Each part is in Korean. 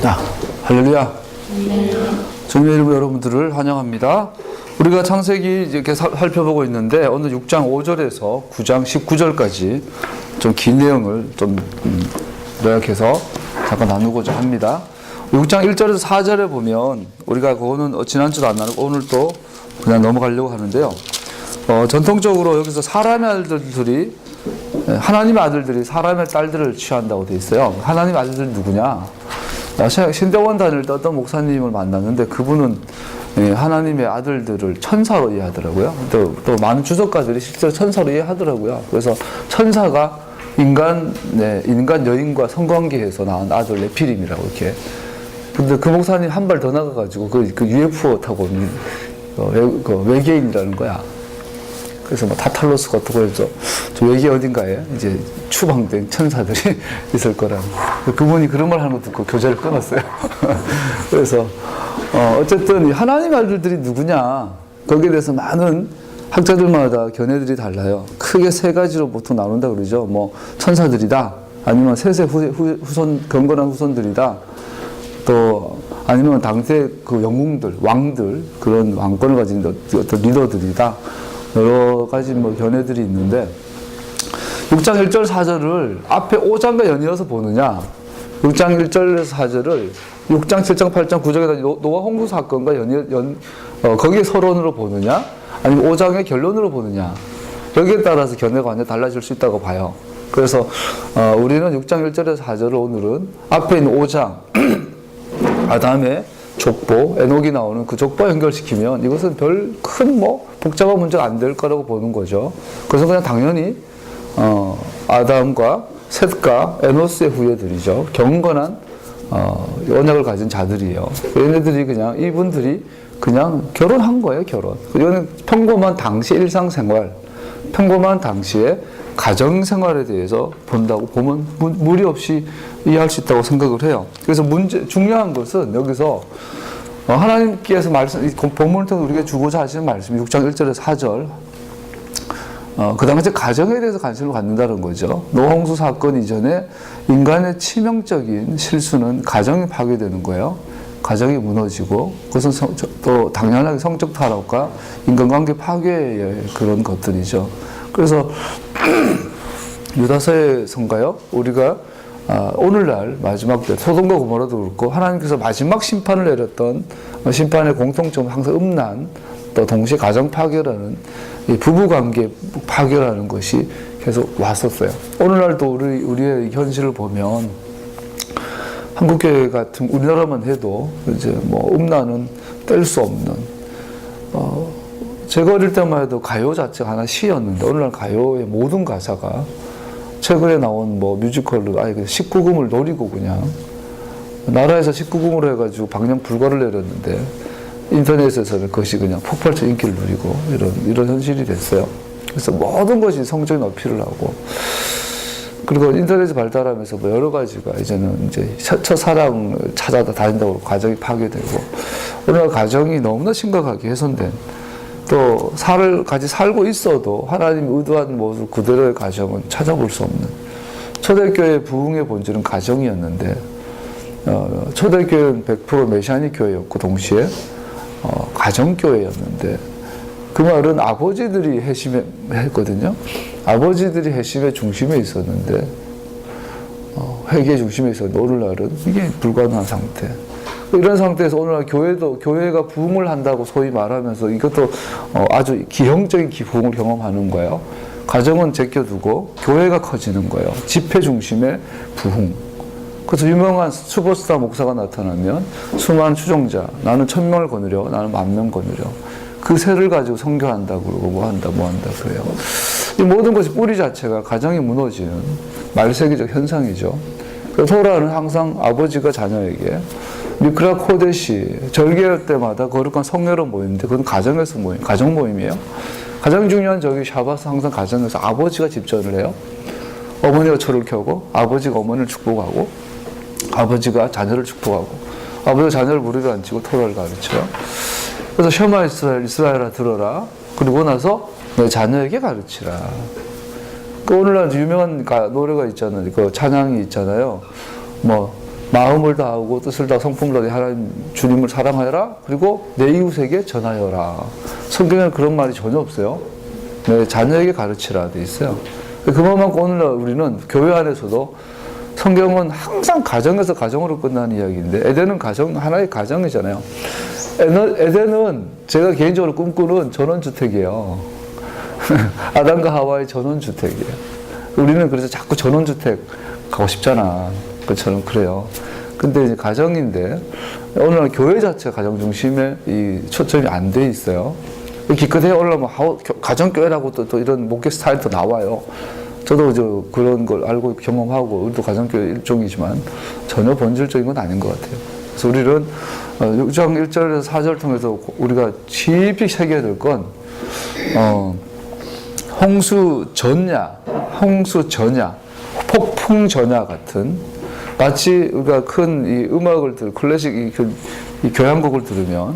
자, 할렐루야. 주님의 이름으로 여러분들을 환영합니다. 우리가 창세기 이렇게 살펴보고 있는데 오늘 6장 5절에서 9장 19절까지 좀 긴 내용을 좀 요약해서 잠깐 나누고자 합니다. 6장 1절에서 4절에 보면 우리가 그거는 지난주도 안 나누고 오늘 또 그냥 넘어가려고 하는데요. 전통적으로 여기서 사람의 아들들이 하나님의 아들들이 사람의 딸들을 취한다고 되어 있어요. 하나님의 아들들이 누구냐? 신대원 다닐 때 어떤 목사님을 만났는데 그분은 하나님의 아들들을 천사로 이해하더라고요. 또 많은 주석가들이 실제로 천사로 이해하더라고요. 그래서 천사가 인간 여인과 성관계에서 낳은 아들 네피림이라고 이렇게. 근데 그 목사님 한 발 더 나가가지고 그 UFO 타고 외계인이라는 거야. 그래서 뭐 타탈로스가 어떻고 해서 저 외계 어딘가에 이제 추방된 천사들이 있을 거라는. 그분이 그런 말 하는 거 듣고 교제를 끊었어요. 그래서 어쨌든 하나님 아들들이 누구냐 거기에 대해서 많은 학자들마다 견해들이 달라요. 크게 세 가지로 보통 나눈다 그러죠. 뭐 천사들이다, 아니면 셋의 후손 경건한 후손들이다, 또 아니면 당대 그 영웅들, 왕들, 그런 왕권을 가진 어떤 리더들이다. 여러 가지 뭐 견해들이 있는데 6장 1절 4절을 앞에 5장과 연이어서 보느냐, 6장 1절에서 4절을 6장 7장 8장 9장에다 노아 홍수 사건과 거기에 서론으로 보느냐, 아니면 5장의 결론으로 보느냐, 여기에 따라서 견해가 완전히 달라질 수 있다고 봐요. 그래서 우리는 6장 1절에서 4절을 오늘은 앞에 있는 5장 아담의 족보, 에녹이 나오는 그 족보 연결시키면 이것은 별 큰 복잡한 문제가 안 될 거라고 보는 거죠. 그래서 그냥 당연히 아담과 셋과 에노스의 후예들이죠. 경건한 언약을 가진 자들이에요. 얘네들이 그냥 이분들이 그냥 결혼한 거예요, 결혼. 이거는 평범한 당시 일상생활, 평범한 당시의 가정생활에 대해서 본다고 보면 무리 없이 이해할 수 있다고 생각을 해요. 그래서 중요한 것은 여기서 하나님께서 본문을 통해서 우리가 주고자 하시는 말씀이 6장 1절에서 4절, 그 당시 가정에 대해서 관심을 갖는다는 거죠. 노홍수 사건 이전에 인간의 치명적인 실수는 가정이 파괴되는 거예요. 가정이 무너지고, 그것은 또 당연하게 성적 타락과 인간관계 파괴의 그런 것들이죠. 그래서 유다서에서인가요? 우리가 오늘날 마지막 때 소돔과 고모라도 그렇고 하나님께서 마지막 심판을 내렸던 심판의 공통점은 항상 음란, 또 동시에 가정 파괴라는 이 부부관계 파괴라는 것이 계속 왔었어요. 오늘날도 우리의 현실을 보면 한국교회 같은 우리나라만 해도 이제 음란은 뗄 수 없는. 제가 어릴 때만 해도 가요 자체가 하나 시였는데 오늘날 가요의 모든 가사가 최근에 나온 뮤지컬로 아예 19금을 노리고 그냥 나라에서 19금으로 해가지고 방영 불가를 내렸는데 인터넷에서는 그것이 그냥 폭발적 인기를 누리고 이런 현실이 됐어요. 그래서 모든 것이 성적인 어필을 하고, 그리고 인터넷이 발달하면서 여러 가지가 이제는 이제 첫사랑을 찾아다 다닌다고 가정이 파괴되고, 오늘날 가정이 너무나 심각하게 훼손된, 또 같이 살고 있어도 하나님이 의도한 모습 그대로의 가정은 찾아볼 수 없는, 초대교회의 부흥의 본질은 가정이었는데 초대교회는 100% 메시아닉 교회였고 동시에 가정교회였는데, 그 말은 아버지들이 핵심했거든요. 아버지들이 핵심의 중심에 있었는데, 회개의 중심에 있었는데 오늘날은 이게 불가능한 상태. 이런 상태에서 오늘날 교회가 부흥을 한다고 소위 말하면서 이것도 아주 기형적인 부흥을 경험하는 거예요. 가정은 제껴두고 교회가 커지는 거예요. 집회 중심의 부흥. 그래서 유명한 슈퍼스타 목사가 나타나면 수많은 추종자, 나는 1000명을 거느려, 나는 10,000명 거느려, 그 세를 가지고 선교한다고 그러고 뭐 한다 그래요. 이 모든 것이 뿌리 자체가 가정이 무너지는 말세기적 현상이죠. 그래서 토라는 항상 아버지가 자녀에게 미크라 코데시 절개할 때마다 거룩한 성례로 모이는데 그건 가정에서 가정 모임이에요. 가장 중요한 샤바스 항상 가정에서 아버지가 집전을 해요. 어머니가 철을 켜고 아버지가 어머니를 축복하고 아버지가 자녀를 축복하고 아버지가 자녀를 무릎에 앉히고 토라를 가르쳐요. 그래서 셔마 이스라엘아 들어라. 그리고 나서 내 자녀에게 가르치라. 오늘날 유명한 노래가 있잖아요. 그 찬양이 있잖아요. 마음을 다하고 뜻을 다하고 성품을 다하고 하나님 주님을 사랑하여라. 그리고 내 이웃에게 전하여라. 성경에는 그런 말이 전혀 없어요. 내 자녀에게 가르치라 돼 있어요. 그것만큼 오늘날 우리는 교회 안에서도 성경은 항상 가정에서 가정으로 끝나는 이야기인데 에덴은 가정 하나의 가정이잖아요. 에덴은 제가 개인적으로 꿈꾸는 전원주택이에요. 아담과 하와의 전원주택이에요. 우리는 그래서 자꾸 전원주택 가고 싶잖아. 그처럼 그래요. 근데 이제 가정인데 오늘날 교회 자체가 가정 중심에 이 초점이 안 돼 있어요. 기껏해 올라면 가정교회라고 또 이런 목회 스타일도 나와요. 저도 그런 걸 알고 경험하고 우리도 가정교회 일종이지만 전혀 본질적인 건 아닌 것 같아요. 그래서 우리는 6장 1절에서 4절 통해서 우리가 깊이 새겨야 될 건 홍수전야, 폭풍전야 같은 마치 우리가 큰 이 음악을 클래식 이 교향곡을 들으면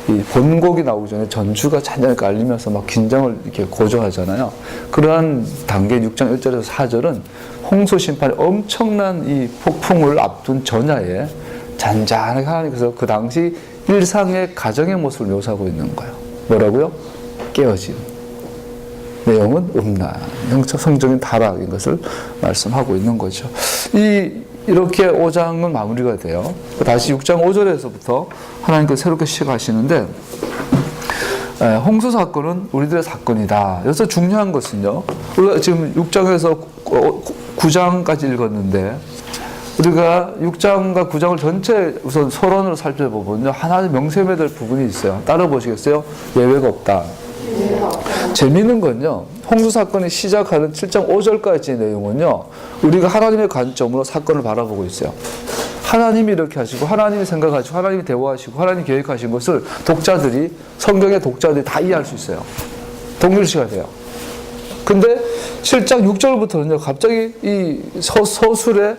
이 본곡이 나오기 전에 전주가 잔잔히 깔리면서 막 긴장을 이렇게 고조하잖아요. 그러한 단계 6장 1절에서 4절은 홍수 심판의 엄청난 이 폭풍을 앞둔 전야에 잔잔하게 하나님께서 그 당시 일상의 가정의 모습을 묘사하고 있는 거예요. 뭐라고요? 깨어짐. 내용은 음란, 영적 성적인 타락인 것을 말씀하고 있는 거죠. 이렇게 5장은 마무리가 돼요. 다시 6장 5절에서부터 하나님께서 새롭게 시작하시는데 홍수 사건은 우리들의 사건이다. 여기서 중요한 것은요. 우리가 지금 6장에서 9장까지 읽었는데 우리가 6장과 9장을 전체 우선 서론으로 살펴보면요. 하나 명심해야 될 부분이 있어요. 따라 보시겠어요? 예외가 없다. 재미있는 건요. 홍수 사건이 시작하는 7장 5절까지의 내용은요. 우리가 하나님의 관점으로 사건을 바라보고 있어요. 하나님이 이렇게 하시고 하나님이 생각하시고 하나님이 대화하시고 하나님이 계획하신 것을 독자들이 성경의 독자들이 다 이해할 수 있어요. 동일시가 돼요. 근데 7장 6절부터는요. 갑자기 이 서술의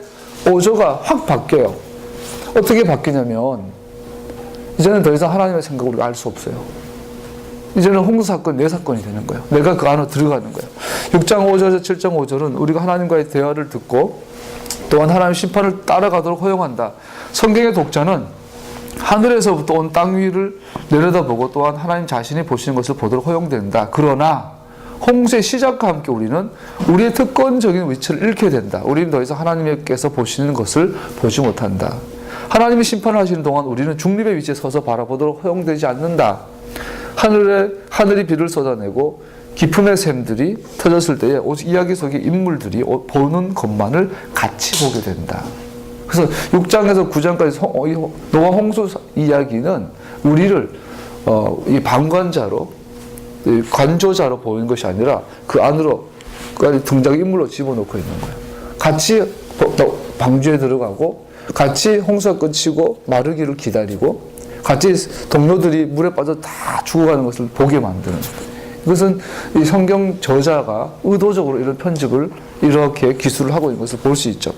오조가 확 바뀌어요. 어떻게 바뀌냐면 이제는 더 이상 하나님의 생각을 알 수 없어요. 이제는 홍수 사건 내 사건이 되는 거예요. 내가 그 안으로 들어가는 거예요. 6장 5절에서 7장 5절은 우리가 하나님과의 대화를 듣고 또한 하나님의 심판을 따라가도록 허용한다. 성경의 독자는 하늘에서부터 온 땅 위를 내려다보고 또한 하나님 자신이 보시는 것을 보도록 허용된다. 그러나 홍수의 시작과 함께 우리는 우리의 특권적인 위치를 잃게 된다. 우리는 더 이상 하나님께서 보시는 것을 보지 못한다. 하나님이 심판을 하시는 동안 우리는 중립의 위치에 서서 바라보도록 허용되지 않는다. 하늘이 비를 쏟아내고 기품의 샘들이 터졌을 때에 오직 이야기 속의 인물들이 보는 것만을 같이 보게 된다. 그래서 6장에서 9장까지 노아 홍수 이야기는 우리를 이 방관자로 관조자로 보이는 것이 아니라 그 안으로 등장 인물로 집어넣고 있는 거예요. 같이 방주에 들어가고 같이 홍수가 끝이고 마르기를 기다리고 같이 동료들이 물에 빠져 다 죽어가는 것을 보게 만드는 이것은 이 성경 저자가 의도적으로 이런 편집을 이렇게 기술을 하고 있는 것을 볼 수 있죠.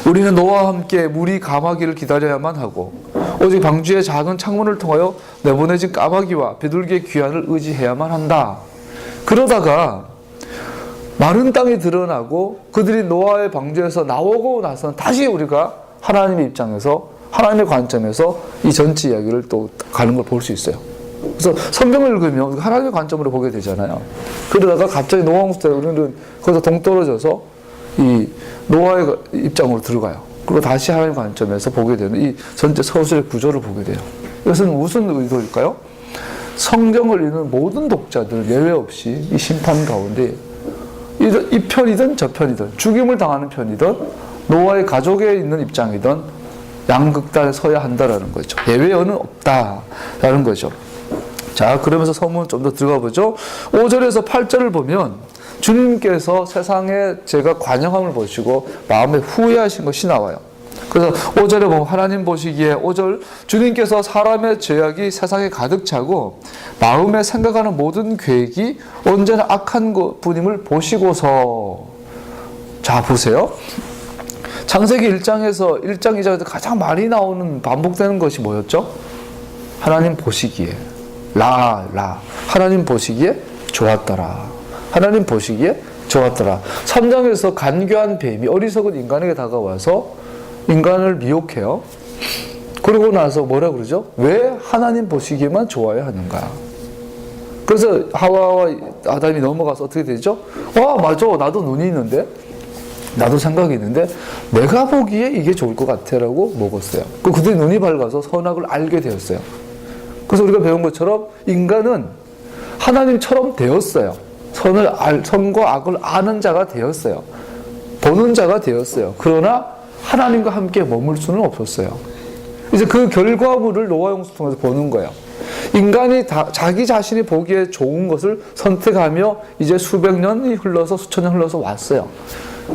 우리는 노아와 함께 물이 감하기를 기다려야만 하고 오직 방주의 작은 창문을 통하여 내보내진 까마귀와 비둘기의 귀환을 의지해야만 한다. 그러다가 마른 땅이 드러나고 그들이 노아의 방주에서 나오고 나서는 다시 우리가 하나님의 입장에서 하나님의 관점에서 이 전체 이야기를 또 가는 걸 볼 수 있어요. 그래서 성경을 읽으면 하나님의 관점으로 보게 되잖아요. 그러다가 갑자기 노아 홍수 때 우리는 거기서 동떨어져서 이 노아의 입장으로 들어가요. 그리고 다시 하나님의 관점에서 보게 되는 이 전체 서술의 구조를 보게 돼요. 이것은 무슨 의도일까요? 성경을 읽는 모든 독자들 예외 없이 이 심판 가운데 이 편이든 저 편이든 죽임을 당하는 편이든 노아의 가족에 있는 입장이든 양극단에 서야 한다라는 거죠. 예외는 없다라는 거죠. 자, 그러면서 서문 좀 더 들어가 보죠. 5절에서 8절을 보면 주님께서 세상에 제가 관영함을 보시고 마음에 후회하신 것이 나와요. 그래서 5절에 보면 하나님 보시기에 5절 주님께서 사람의 죄악이 세상에 가득 차고 마음에 생각하는 모든 계획이 언제나 악한 분임을 보시고서 자 보세요. 창세기 1장에서 1장 2장에서 가장 많이 나오는 반복되는 것이 뭐였죠? 하나님 보시기에 하나님 보시기에 좋았더라. 하나님 보시기에 좋았더라. 3장에서 간교한 뱀이 어리석은 인간에게 다가와서 인간을 미혹해요. 그러고 나서 뭐라 그러죠? 왜 하나님 보시기에만 좋아야 하는가? 그래서 하와와 아담이 넘어가서 어떻게 되죠? 와, 맞아. 나도 눈이 있는데, 나도 생각이 있는데, 내가 보기에 이게 좋을 것 같아 라고 먹었어요. 그들이 눈이 밝아서 선악을 알게 되었어요. 그래서 우리가 배운 것처럼 인간은 하나님처럼 되었어요. 선과 악을 아는 자가 되었어요. 보는 자가 되었어요. 그러나 하나님과 함께 머물 수는 없었어요. 이제 그 결과물을 노아 홍수 통해서 보는 거예요. 인간이 자기 자신이 보기에 좋은 것을 선택하며 이제 수백 년이 흘러서 수천 년 흘러서 왔어요.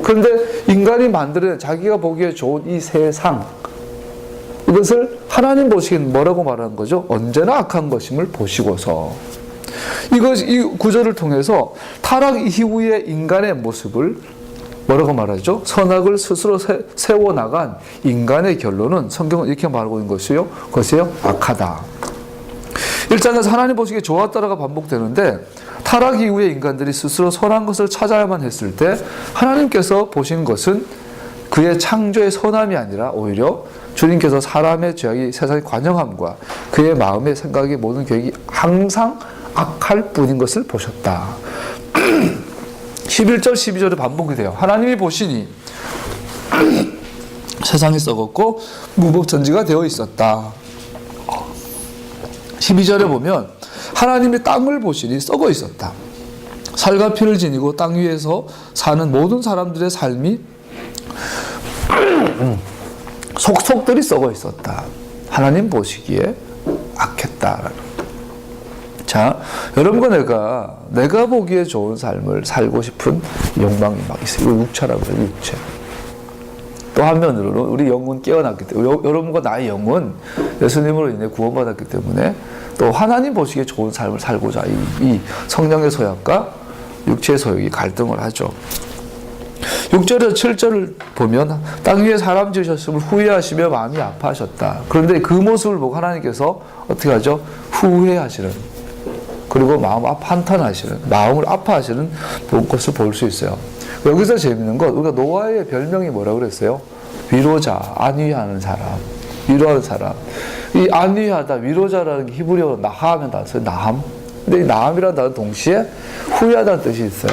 그런데 인간이 만드는 자기가 보기에 좋은 이 세상, 이것을 하나님 보시기엔 뭐라고 말하는 거죠? 언제나 악한 것임을 보시고서. 이 구절을 통해서 타락 이후의 인간의 모습을 뭐라고 말하죠? 선악을 스스로 세워나간 인간의 결론은 성경은 이렇게 말하고 있는 것이요. 그것이요. 악하다. 1장에서 하나님 보시기에 좋았다라가 반복되는데 타락 이후에 인간들이 스스로 선한 것을 찾아야만 했을 때 하나님께서 보신 것은 그의 창조의 선함이 아니라 오히려 주님께서 사람의 죄악이 세상의 관영함과 그의 마음의 생각이 모든 계획이 항상 악할 뿐인 것을 보셨다. 11절 12절에 반복이 돼요. 하나님이 보시니 세상이 썩었고 무법천지가 되어 있었다. 12절에 보면 하나님이 땅을 보시니 썩어 있었다. 살과 피를 지니고 땅 위에서 사는 모든 사람들의 삶이 속속들이 썩어 있었다. 하나님 보시기에 악했다. 자, 여러분과 내가 보기에 좋은 삶을 살고 싶은 욕망이 막 있어요. 이거 육체라고 해요, 육체. 또 한면으로는 우리 영은 깨어났기 때문에, 여러분과 나의 영은 예수님으로 인해 구원받았기 때문에 또 하나님 보시기에 좋은 삶을 살고자 이 성령의 소욕과 육체의 소욕이 갈등을 하죠. 6절에서 7절을 보면 땅 위에 사람 지으셨음을 후회하시며 마음이 아파하셨다. 그런데 그 모습을 보고 하나님께서 어떻게 하죠? 후회하시는, 그리고 마음 한탄하시는, 마음을 아파하시는 것을 볼 수 있어요. 여기서 재밌는 건 우리가 노아의 별명이 뭐라고 그랬어요? 위로자, 안위하는 사람, 위로하는 사람. 이 안위하다, 위로자라는 게 히브리어로 나함이라는 단어예요. 나함. 근데 이 나함이라는 단어 동시에 후회하다는 뜻이 있어요.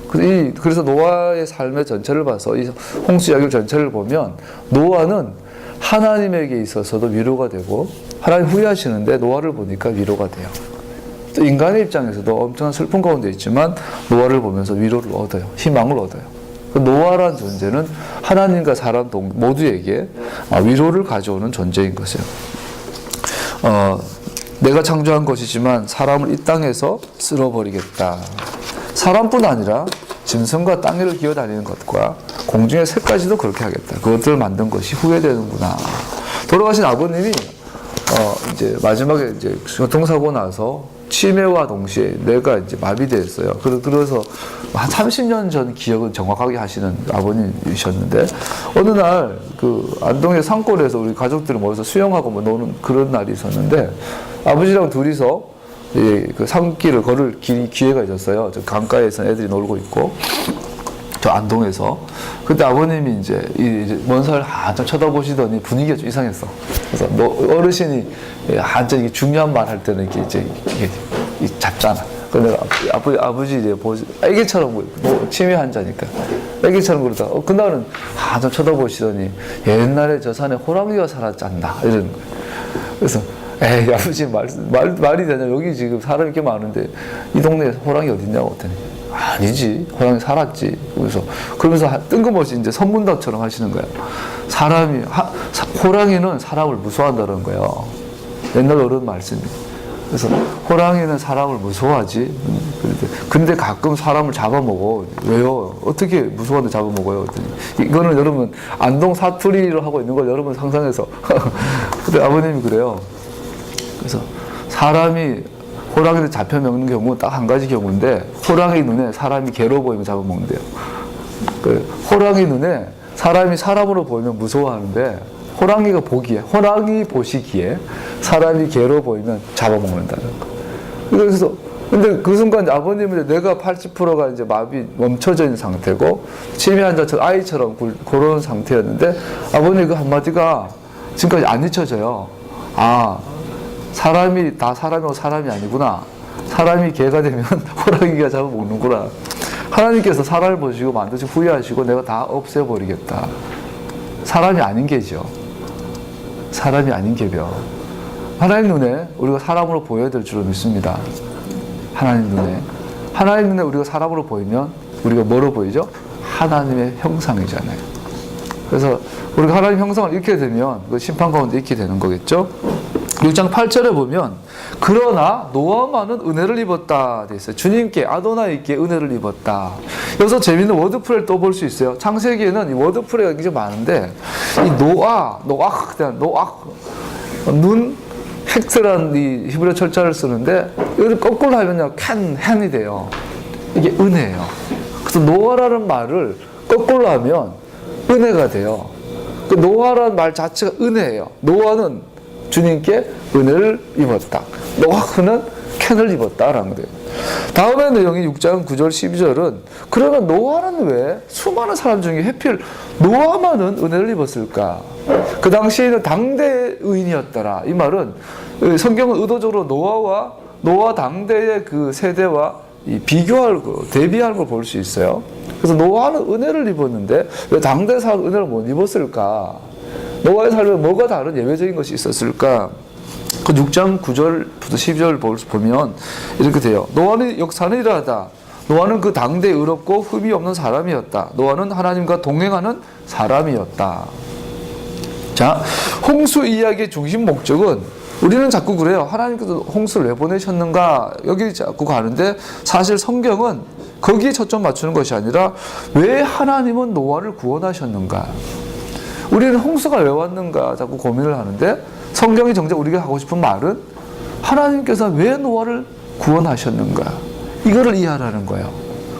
그래서 노아의 삶의 전체를 봐서 이 홍수 이야기 전체를 보면 노아는 하나님에게 있어서도 위로가 되고 하나님 후회하시는데 노아를 보니까 위로가 돼요. 또 인간의 입장에서도 엄청난 슬픔 가운데 있지만 노아를 보면서 위로를 얻어요. 희망을 얻어요. 노아라는 존재는 하나님과 사람 모두에게 위로를 가져오는 존재인 것이에요. 내가 창조한 것이지만 사람을 이 땅에서 쓸어버리겠다. 사람뿐 아니라 짐승과 땅 위를 기어다니는 것과 공중의 새까지도 그렇게 하겠다. 그것들을 만든 것이 후회되는구나. 돌아가신 아버님이 이제 마지막에 이제 교통사고 나서 치매와 동시에 뇌가 이제 마비됐어요. 그래서 한 30년 전 기억은 정확하게 하시는 아버님이셨는데 어느 날 그 안동의 산골에서 우리 가족들이 모여서 수영하고 뭐 노는 그런 날이 있었는데 아버지랑 둘이서 그 산길을 걸을 기회가 있었어요. 저 강가에서 애들이 놀고 있고 저 안동에서. 그때 아버님이 이제 먼 산 한참 쳐다보시더니 분위기가 좀 이상했어. 그래서 어르신이 한참 이게 중요한 말 할 때는 이게 잡잖아. 그래서 내가 아버지 이제 애기처럼 치매 환자니까 애기처럼 그러다가 그날은 한참 쳐다보시더니 옛날에 저 산에 호랑이가 살았지 않나 이런. 그래서 에이 아버지 말이 되냐, 여기 지금 사람이 이렇게 많은데 이 동네에 호랑이 어딨냐고 했더니 아니지, 호랑이 살았지. 그러면서 뜬금없이 이제 선문답처럼 하시는 거예요. 호랑이는 사람을 무서워한다는 거예요. 옛날 어른 말씀이. 그래서 호랑이는 사람을 무서워하지. 근데 가끔 사람을 잡아먹어. 왜요? 어떻게 무서워하는데 잡아먹어요? 이거는 여러분 안동 사투리로 하고 있는 걸 여러분 상상해서. 근데 아버님이 그래요. 그래서 사람이 호랑이를 잡혀 먹는 경우는 딱 한 가지 경우인데 호랑이 눈에 사람이 개로 보이면 잡아먹는데요. 호랑이 눈에 사람이 사람으로 보이면 무서워하는데 호랑이 보시기에 사람이 개로 보이면 잡아먹는다는 거. 그래서 근데 그 순간 아버님은 뇌가 80%가 이제 마비 멈춰져 있는 상태고 치매 환자처럼 아이처럼 그런 상태였는데 아버님 그 한마디가 지금까지 안 잊혀져요. 아, 사람이 다 사람이고 사람이 아니구나. 사람이 개가 되면 호랑이가 잡아먹는구나. 하나님께서 사람을 보시고 만드시고 후회하시고 내가 다 없애버리겠다. 사람이 아닌 개죠. 사람이 아닌 개별. 하나님 눈에 우리가 사람으로 보여야 될 줄로 믿습니다. 하나님 눈에 우리가 사람으로 보이면 우리가 뭐로 보이죠? 하나님의 형상이잖아요. 그래서 우리가 하나님 형상을 잃게 되면 그 심판 가운데 잃게 되는 거겠죠? 6장 8절에 보면 그러나 노아만은 은혜를 입었다 돼 있어요. 주님께 아도나이께 은혜를 입었다. 여기서 재밌는 워드프레이를 또 볼 수 있어요. 창세기에는 이 워드프레이가 굉장히 많은데 이 노아, 눈, 헥스라는 이 히브리어 철자를 쓰는데 이걸 거꾸로 하면요 캔이 돼요. 이게 은혜예요. 그래서 노아라는 말을 거꾸로 하면 은혜가 돼요. 그 노아라는 말 자체가 은혜예요. 노아는 주님께 은혜를 입었다. 노아는 캔을 입었다라는 거예요. 다음의 내용이 6장 9절 12절은 그러면 노아는 왜 수많은 사람 중에 하필 노아만은 은혜를 입었을까? 그 당시에는 당대 의인이었더라. 이 말은 성경은 의도적으로 노아 당대의 그 세대와 비교할 거, 대비하는 걸 볼 수 있어요. 그래서 노아는 은혜를 입었는데 왜 당대 사람 은혜를 못 입었을까? 노아의 삶에 뭐가 다른 예외적인 것이 있었을까? 그 6장 9절부터 12절 보면 이렇게 돼요. 노아는 역사는 이러하다. 노아는 그 당대 의롭고 흠이 없는 사람이었다. 노아는 하나님과 동행하는 사람이었다. 자, 홍수 이야기의 중심 목적은 우리는 자꾸 그래요. 하나님께서 홍수를 왜 보내셨는가? 여기 자꾸 가는데 사실 성경은 거기에 초점 맞추는 것이 아니라 왜 하나님은 노아를 구원하셨는가? 우리는 홍수가 왜 왔는가 자꾸 고민을 하는데 성경이 정작 우리가 하고 싶은 말은 하나님께서 왜 노아를 구원하셨는가? 이거를 이해하라는 거예요.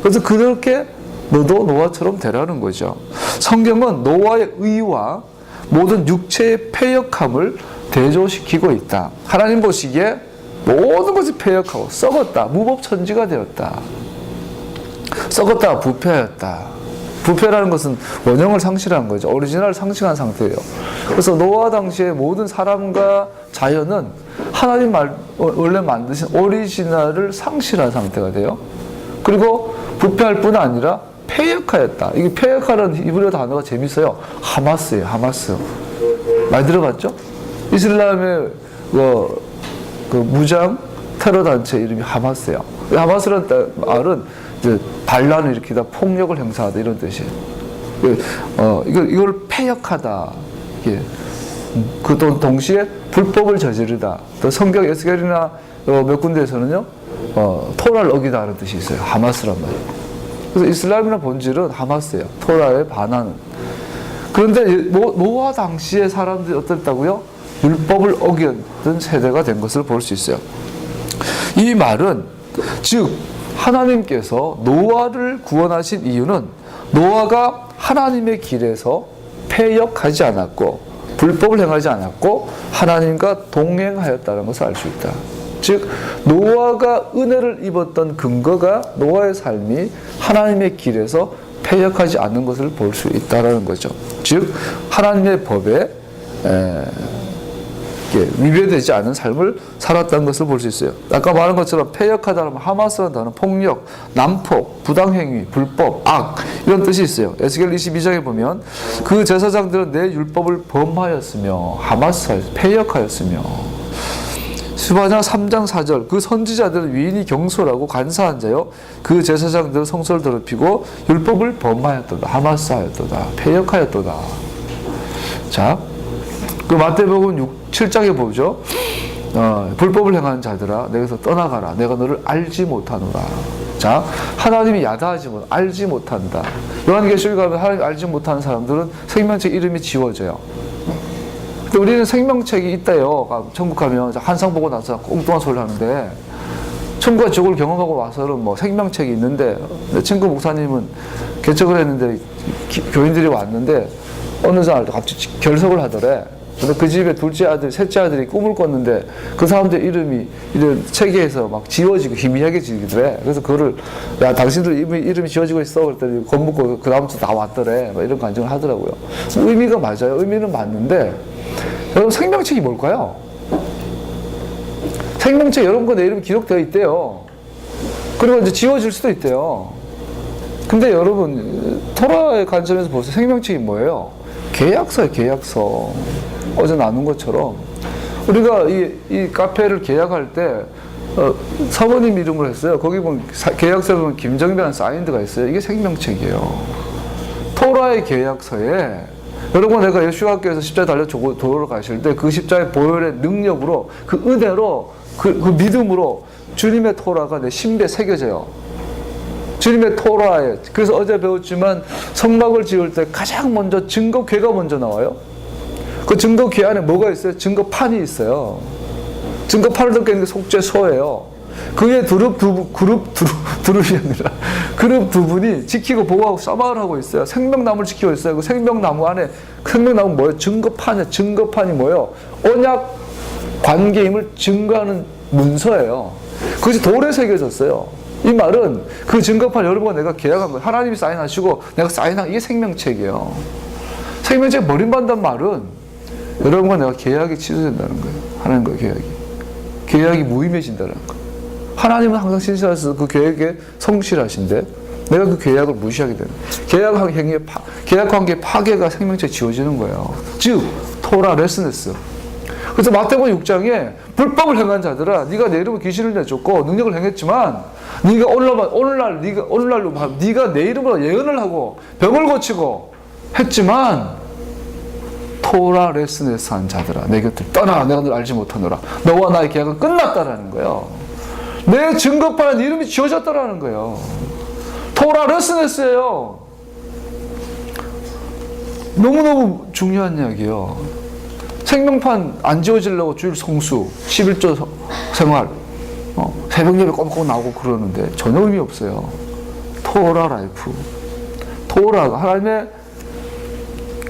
그래서 그렇게 너도 노아처럼 되라는 거죠. 성경은 노아의 의와 모든 육체의 패역함을 대조시키고 있다. 하나님 보시기에 모든 것이 패역하고 썩었다. 무법천지가 되었다. 썩었다. 부패하였다. 부패라는 것은 원형을 상실한 거죠. 오리지널을 상실한 상태예요. 그래서 노아 당시에 모든 사람과 자연은 하나님 원래 만드신 오리지널을 상실한 상태가 돼요. 그리고 부패할 뿐 아니라 패역하였다. 이게 패역하는 히브리어 단어가 재밌어요. 하마스예요. 하마스. 많이 들어봤죠? 이슬람의 그 무장 테러 단체 이름이 하마스예요. 하마스라는 말은 이제 반란을 일으키다, 폭력을 행사하다 이런 뜻이에요. 이걸 패역하다. 그 동시에 불법을 저지르다. 또 성경 에스겔이나 몇 군데에서는요, 토라를 어기다라는 뜻이 있어요. 하마스란 말이에요. 그래서 이슬람이나 본질은 하마스예요. 토라에 반하는. 그런데 노아 당시의 사람들이 어땠다고요? 율법을 어겼던 세대가 된 것을 볼 수 있어요. 이 말은 즉 하나님께서 노아를 구원하신 이유는 노아가 하나님의 길에서 패역하지 않았고 불법을 행하지 않았고 하나님과 동행하였다는 것을 알 수 있다. 즉 노아가 은혜를 입었던 근거가 노아의 삶이 하나님의 길에서 패역하지 않는 것을 볼 수 있다는 거죠. 즉 하나님의 법에 위배되지 않은 삶을 살았다는 것을 볼 수 있어요. 아까 말한 것처럼 패역하다는 하마스라는 단어는 폭력, 난폭, 부당행위, 불법, 악 이런 뜻이 있어요. 에스겔 22장에 보면 그 제사장들은 내 율법을 범하였으며 하마스, 패역하였으며 스바냐 3장 4절 그 선지자들은 위인이 경솔하고 간사한 자요 그 제사장들은 성소를 더럽히고 율법을 범하였도다. 하마스하였도다. 패역하였도다. 자, 그 마태복음 7장에 보죠. 불법을 행하는 자들아 내게서 떠나가라. 내가 너를 알지 못하노라. 자, 하나님이 야다하지 못, 알지 못한다. 요한계시록에 가면 하나님 알지 못하는 사람들은 생명책 이름이 지워져요. 근데 우리는 생명책이 있대요. 천국 가면 한상 보고 나서 엉뚱한 소리를 하는데 천국과 지옥을 경험하고 와서는 뭐 생명책이 있는데 내 친구 목사님은 개척을 했는데 교인들이 왔는데 어느 날 갑자기 결석을 하더래. 근데 그 집에 둘째 아들, 셋째 아들이 꿈을 꿨는데 그 사람들 이름이 이런 체계에서 막 지워지고 희미하게 지기도 해. 그래서 그거를 야 당신들 이름이 지워지고 있어 그랬더니 겁먹고 그 다음부터 다 왔더래. 막 이런 간증을 하더라고요. 의미가 맞아요. 의미는 맞는데 여러분 생명책이 뭘까요? 생명책 여러분 내 이름이 기록되어 있대요. 그리고 이제 지워질 수도 있대요. 근데 여러분 토라의 관점에서 보세요. 생명책이 뭐예요? 계약서예요. 계약서. 어제 나눈 것처럼 우리가 이 카페를 계약할 때 사모님 이름으로 했어요. 거기 보면 계약서에 보면 김정배라는 사인드가 있어요. 이게 생명책이에요. 토라의 계약서에 여러분 내가 예수학교에서 십자가에 달려 도로를 가실 때 그 십자가의 보혈의 능력으로 그 은혜로 그 믿음으로 주님의 토라가 내 심배에 새겨져요. 주님의 토라에. 그래서 어제 배웠지만 성막을 지을 때 가장 먼저 증거궤가 먼저 나와요. 그 증거궤 안에 뭐가 있어요? 증거판이 있어요. 증거판을 덮게 있는 게 속죄소예요. 그 위에 그룹 두 분이 지키고 보호하고 싸움을 하고 있어요. 생명나무를 지키고 있어요. 그 생명나무 안에 생명나무 뭐예요? 증거판이에요. 증거판이 뭐예요? 언약 관계임을 증거하는 문서예요. 그것이 돌에 새겨졌어요. 이 말은 그 증거판 여러분과 내가 계약한 거예요. 하나님이 사인하시고 내가 사인한 이게 생명책이에요. 생명책 버림받는다는 말은 여러분과 내가 계약이 취소된다는 거예요. 하나님과 계약이 무의미해진다는 거예요. 하나님은 항상 신실하셔서 그 계획에 성실하신데 내가 그 계약을 무시하게 되는 거예요. 계약 관계의 파괴가 생명책에 지워지는 거예요. 즉 토라 레스네스. 그래서 마태복음 6장에 불법을 행한 자들아 네가 내 이름으로 귀신을 내쫓고 능력을 행했지만 네가 오늘날 네가 내 이름으로 예언을 하고 병을 고치고 했지만 토라 레스네스 한 자들아 내 곁을 떠나 내가 널 알지 못하노라. 너와 나의 계약은 끝났다라는 거예요. 내 증거판에 이름이 지워졌다라는 거예요. 토라 레스네스예요. 너무너무 중요한 이야기예요. 생명판 안 지워지려고 주일 성수, 11조 생활, 새벽 예배 꼬박꼬박 나오고 그러는데 전혀 의미 없어요. 토라 라이프. 토라가 하나님의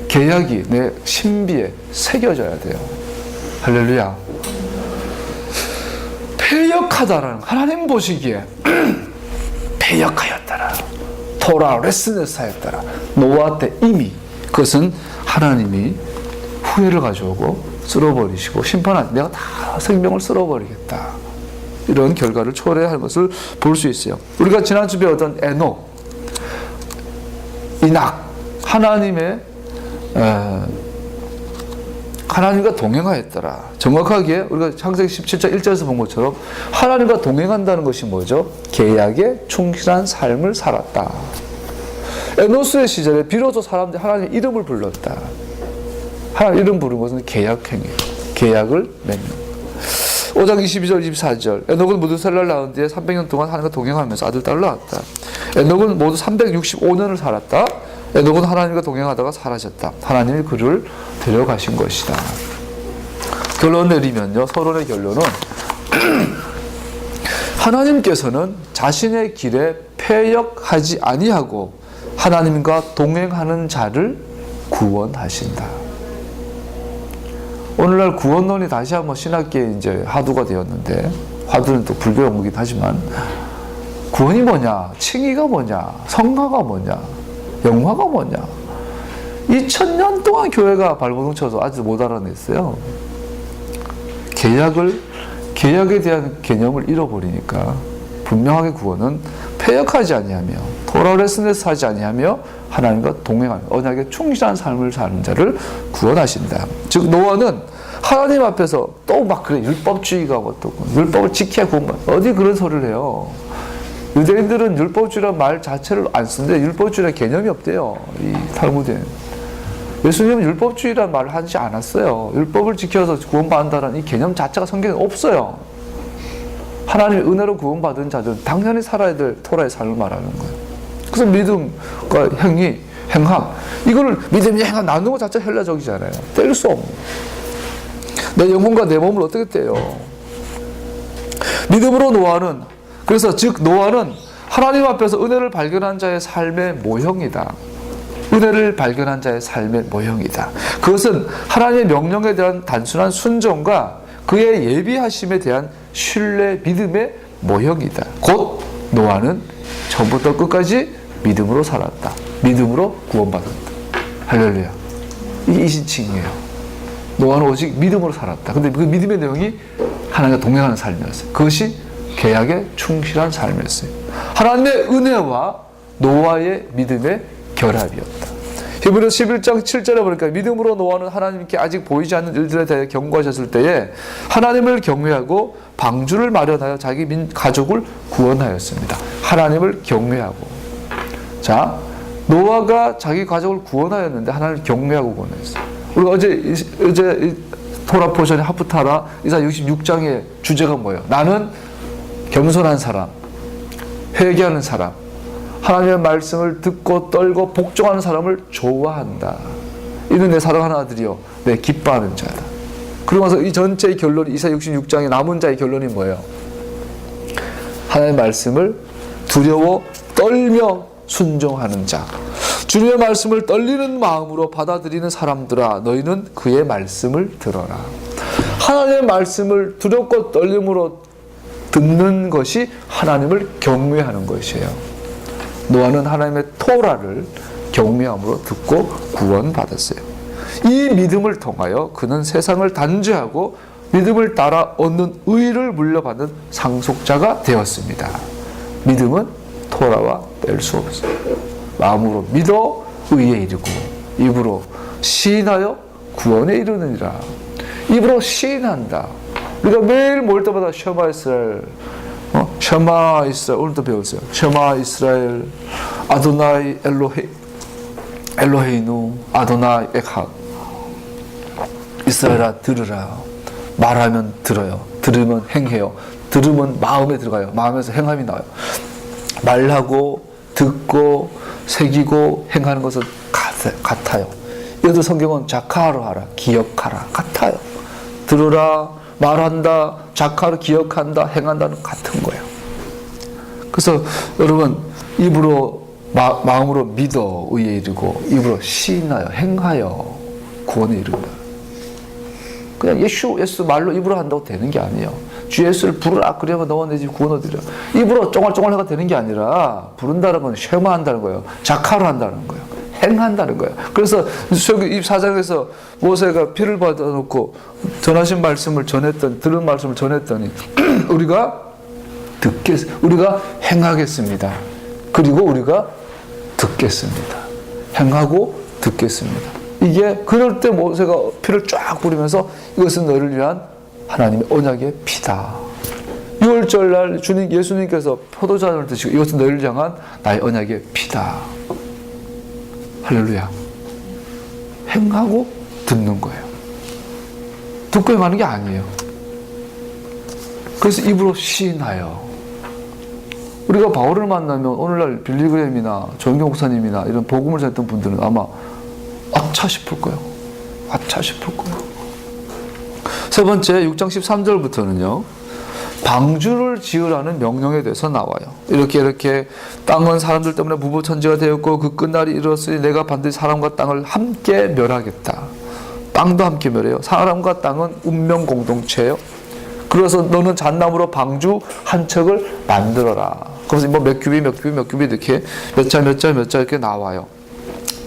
계약이 내 신비에 새겨져야 돼요. 할렐루야. 패역하다라는 하나님 보시기에 패역하였다라. 토라 레스네스하였다라. 노아 때 이미 그것은 하나님이 후회를 가져오고 쓸어버리시고 심판한 내가 다 생명을 쓸어버리겠다. 이런 결과를 초래할 것을 볼 수 있어요. 우리가 지난주 배웠던 에녹, 이낙, 하나님과 동행하였더라. 정확하게 우리가 창세기 17장 1절에서 본 것처럼 하나님과 동행한다는 것이 뭐죠? 계약에 충실한 삶을 살았다. 에노스의 시절에 비로소 사람들이 하나님의 이름을 불렀다. 하나님 이름 부르는 것은 계약행위예요. 계약을 맺는. 5장 22절 24절 에녹은 무두살라를 낳은 뒤에 300년 동안 하나님과 동행하면서 아들, 딸을 낳았다. 에녹은 모두 365년을 살았다. 에녹은 하나님과 동행하다가 사라졌다. 하나님이 그를 데려가신 것이다. 결론 내리면요. 서론의 결론은 하나님께서는 자신의 길에 패역하지 아니하고 하나님과 동행하는 자를 구원하신다. 오늘날 구원론이 다시 한번 신학계에 이제 화두가 되었는데, 화두는 또 불교 용어이긴 하지만, 구원이 뭐냐, 칭의가 뭐냐, 성화가 뭐냐, 영화가 뭐냐. 2000년 동안 교회가 발버둥 쳐서 아직 못 알아냈어요. 계약에 대한 개념을 잃어버리니까 분명하게 구원은 패역하지 아니하며 토라레스네스 하지 아니하며 하나님과 동행하며 언약에 충실한 삶을 사는 자를 구원하신다. 즉 노아는 하나님 앞에서 또 막 그래 율법주의가 어떻고 율법을 지켜야 구원받아 어디 그런 소리를 해요. 유대인들은 율법주의라는 말 자체를 안 쓰는데 율법주의라는 개념이 없대요. 이 탈무드에 예수님은 율법주의라는 말을 하지 않았어요. 율법을 지켜서 구원받는다는 이 개념 자체가 성경에 없어요. 하나님의 은혜로 구원받은 자들은 당연히 살아야 될 토라의 삶을 말하는 거예요. 그래서 믿음과 행함 이거를 믿음이 행함 나누는 것 자체가 헬라적이잖아요. 뗄 수 없는 내 영혼과 내 몸을 어떻게 떼요. 믿음으로 노아는 그래서 즉 노아는 하나님 앞에서 은혜를 발견한 자의 삶의 모형이다. 은혜를 발견한 자의 삶의 모형이다. 그것은 하나님의 명령에 대한 단순한 순종과 그의 예비하심에 대한 신뢰, 믿음의 모형이다. 곧 노아는 처음부터 끝까지 믿음으로 살았다. 믿음으로 구원받았다. 할렐루야. 이게 이신칭이에요. 노아는 오직 믿음으로 살았다. 근데 그 믿음의 내용이 하나님과 동행하는 삶이었어요. 그것이 계약에 충실한 삶이었어요. 하나님의 은혜와 노아의 믿음의 결합이었다. 히브리서 11장 7절에 보니까 믿음으로 노아는 하나님께 아직 보이지 않는 일들에 대해 경고하셨을 때에 하나님을 경외하고 방주를 마련하여 자기 가족을 구원하였습니다. 하나님을 경외하고. 자, 노아가 자기 가족을 구원하였는데 하나님을 경외하고 구원했어요. 우리가 어제 토라 포션의 하프타라 이사 66장의 주제가 뭐예요? 나는 겸손한 사람, 회개하는 사람, 하나님의 말씀을 듣고 떨고 복종하는 사람을 좋아한다. 이는 내 사랑하는 아들이요 내 기뻐하는 자다. 그러면서 이 전체의 결론이 이사 66장의 남은 자의 결론이 뭐예요? 하나님의 말씀을 두려워 떨며 순종하는 자. 주님의 말씀을 떨리는 마음으로 받아들이는 사람들아 너희는 그의 말씀을 들어라. 하나님의 말씀을 두렵고 떨림으로 듣는 것이 하나님을 경외하는 것이에요. 노아는 하나님의 토라를 경외함으로 듣고 구원받았어요. 이 믿음을 통하여 그는 세상을 단죄하고 믿음을 따라 얻는 의를 물려받는 상속자가 되었습니다. 믿음은 토라와 뗄 수 없어요. 마음으로 믿어 의에 이르고 입으로 시인하여 구원에 이르느니라. 입으로 시인한다. 우리가 매일 모일 때마다 셔마 이스라엘, 셔마 이스라엘 오늘도 배웠어요. 셔마 이스라엘 아도나이 엘로헤이누 아도나이 에캇. 이스라엘아 들으라. 말하면 들어요. 들으면 행해요. 들으면 마음에 들어가요. 마음에서 행함이 나와요. 말하고 듣고 새기고 행하는 것은 같아요. 이것도 성경은 자카로 하라, 기억하라 같아요. 들으라, 말한다, 자카로 기억한다, 행한다는 같은 거예요. 그래서 여러분 입으로 마음으로 믿어 의에 이르고 입으로 시인하여 행하여 구원에 이른다. 그냥 예수 말로 입으로 한다고 되는 게 아니에요. 주 예수를 부르라 그러면 너와 내 집 구원 얻으려. 입으로 쫑알쫑알 해가 되는 게 아니라 부른다는 건 쉐마한다는 거예요. 자카로 한다는 거예요. 행한다는 거예요. 그래서 이 4장에서 모세가 피를 받아놓고 전하신 말씀을 들은 말씀을 전했더니 우리가 행하겠습니다. 그리고 우리가 듣겠습니다. 행하고 듣겠습니다. 이게 그럴 때 모세가 피를 쫙 뿌리면서 이것은 너를 위한 하나님의 언약의 피다. 6월절 날 예수님께서 포도잔을 드시고 이것은 너를 향한 나의 언약의 피다. 할렐루야. 행하고 듣는 거예요. 듣고 행하는 게 아니에요. 그래서 입으로 시인하여. 우리가 바울을 만나면 오늘날 빌리그램이나 정경 목사님이나 이런 복음을 전했던 분들은 아마 아차 싶을 거예요. 아차 싶을 거예요. 세 번째 6장 13절부터는요. 방주를 지으라는 명령에 대해서 나와요. 이렇게 땅은 사람들 때문에 무보천지가 되었고 그 끝날이 이르렀으니 내가 반드시 사람과 땅을 함께 멸하겠다. 땅도 함께 멸해요. 사람과 땅은 운명 공동체예요. 그래서 너는 잣나무로 방주 한 척을 만들어라. 그래서 몇 큐비 이렇게 몇 자 이렇게 나와요.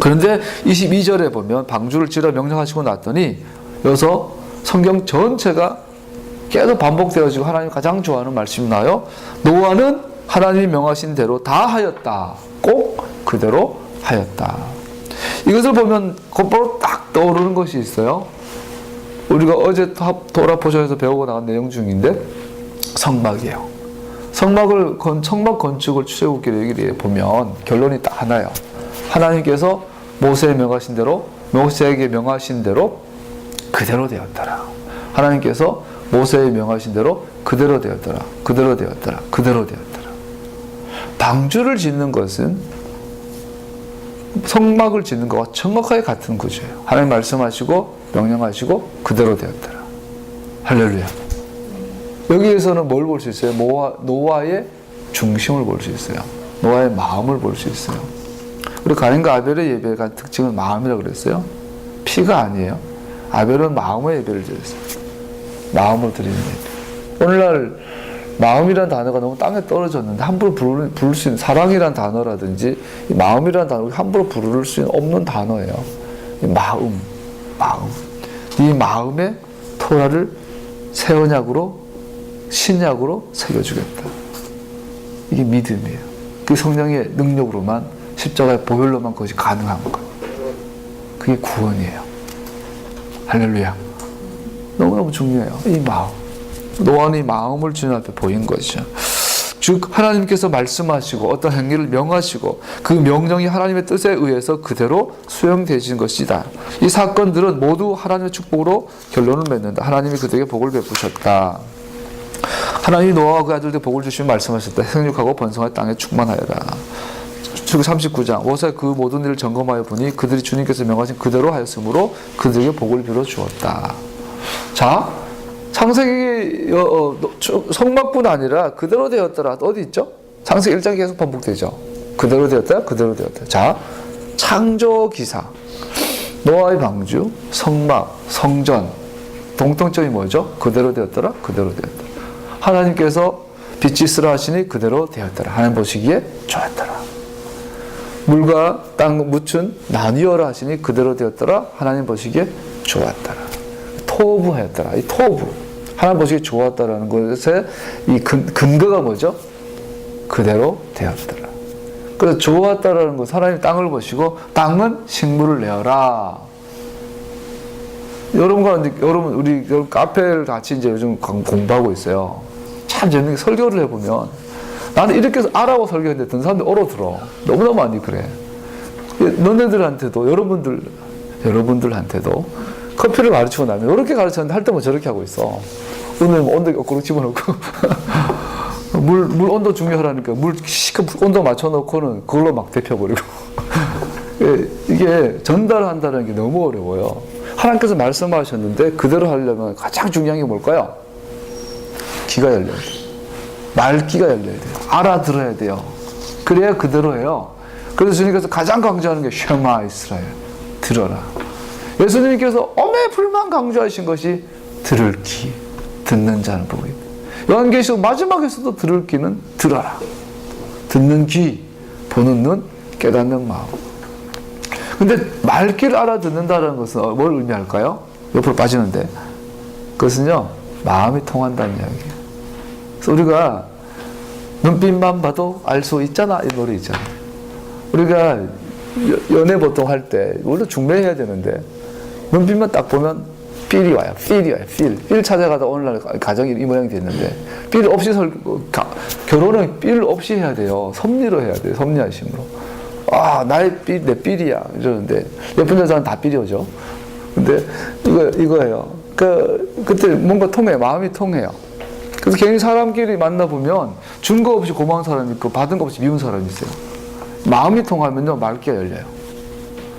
그런데 22절에 보면 방주를 지으라 명령하시고 났더니 여기서 성경 전체가 계속 반복되어지고 하나님 가장 좋아하는 말씀이 나요. 노아는 하나님이 명하신 대로 다 하였다. 꼭 그대로 하였다. 이것을 보면 곧바로 딱 떠오르는 것이 있어요. 우리가 어제 토라 포션에서 배우고 나간 내용 중인데 성막이에요. 성막 건축을 출애굽기를 보면 결론이 딱 하나예요. 하나님께서 모세에게 명하신 대로 그대로 되었더라. 하나님께서 모세에 명하신 대로 그대로 되었더라. 방주를 짓는 것은 성막을 짓는 것과 정확하게 같은 구조예요. 하나님 말씀하시고 명령하시고 그대로 되었더라. 할렐루야. 여기에서는 뭘 볼 수 있어요? 노아의 중심을 볼 수 있어요. 노아의 마음을 볼 수 있어요. 우리 가인과 아벨의 예배가 특징은 마음이라고 그랬어요. 피가 아니에요. 아벨은 마음의 예배를 드렸어요. 마음으로 드리는 예배. 오늘날 마음이라는 단어가 너무 땅에 떨어졌는데 함부로 부를 수 있는, 사랑이라는 단어라든지 마음이라는 단어가 함부로 부를 수 없는 단어예요. 마음. 이 마음의 토라를 새 언약으로, 신약으로 새겨주겠다. 이게 믿음이에요. 그 성령의 능력으로만, 십자가의 보혈로만 그것이 가능한 것. 그게 구원이에요. 할렐루야. 너무너무 중요해요. 이 마음. 노아는 이 마음을 주님 앞에 보인 것이죠. 즉 하나님께서 말씀하시고 어떤 행위를 명하시고 그 명령이 하나님의 뜻에 의해서 그대로 수용되신 것이다. 이 사건들은 모두 하나님의 축복으로 결론을 맺는다. 하나님이 그들에게 복을 베푸셨다. 하나님이 노아와 그 아들에게 복을 주시며 말씀하셨다. 생육하고 번성하여 땅에 충만하여라. 출애굽기 39장 모세가 그 모든 일을 점검하여 보니 그들이 주님께서 명하신 그대로 하였으므로 그들에게 복을 빌어 주었다. 자, 창세기 성막뿐 아니라 그대로 되었더라. 어디 있죠? 창세기 1장 계속 반복되죠. 그대로 되었다, 그대로 되었다. 자, 창조기사, 노아의 방주, 성막, 성전, 공통점이 뭐죠? 그대로 되었더라, 그대로 되었더라. 하나님께서 빛이 있으라 하시니 그대로 되었더라. 하나님 보시기에 좋았더라. 물과 땅 묻힌 나뉘어라 하시니 그대로 되었더라. 하나님 보시기에 좋았더라. 토부하였더라. 이 토부. 하나님 보시기에 좋았다라는 것의 이 근거가 뭐죠? 그대로 되었더라. 그래서 좋았다라는 것, 하나님 땅을 보시고 땅은 식물을 내어라. 여러분 우리 카페를 같이 이제 요즘 공부하고 있어요. 참 재밌는 게 설교를 해보면 나는 이렇게 해서 알아고 설교했는데 듣는 사람들이 얼어들어. 너무나 많이 그래. 너네들한테도 여러분들한테도 커피를 가르치고 나면 이렇게 가르쳤는데 할 때만 저렇게 하고 있어. 오늘 온도 거꾸로 집어넣고 물 온도 중요하라니까 물 시커 온도 맞춰놓고는 그걸로 막 데펴버리고 이게 전달한다는 게 너무 어려워요. 하나님께서 말씀하셨는데 그대로 하려면 가장 중요한 게 뭘까요? 귀가 열려야 돼요. 말귀가 열려야 돼요. 알아들어야 돼요. 그래야 그대로 해요. 그래서 주님께서 가장 강조하는 게 쉐마 이스라엘, 들어라. 예수님께서 오매불만 강조하신 것이 들을 귀, 듣는 자는 복이 있다. 요한계시록 마지막에서도 들을 귀는 들어라. 듣는 귀, 보는 눈, 깨닫는 마음. 근데 말귀를 알아듣는다는 것은 뭘 의미할까요? 옆으로 빠지는데 그것은요 마음이 통한다는 이야기예요. 그래서 우리가 눈빛만 봐도 알 수 있잖아 이 노래 있잖아요. 우리가 연애 보통 할 때 원래 중매해야 되는데 눈빛만 딱 보면 필이 와요. 필 찾아가다 오늘날 가정이 이 모양이 됐는데 필 없이 결혼은 필 없이 해야 돼요. 섭리로 해야 돼요. 섭리하심으로. 아, 나의 필, 내 필이야. 이러는데, 예쁜 여자는 다 필이오죠. 근데, 이거예요. 그때 뭔가 통해요. 마음이 통해요. 그래서 괜히 사람끼리 만나보면, 준 거 없이 고마운 사람이 있고, 받은 거 없이 미운 사람이 있어요. 마음이 통하면요, 말귀가 열려요.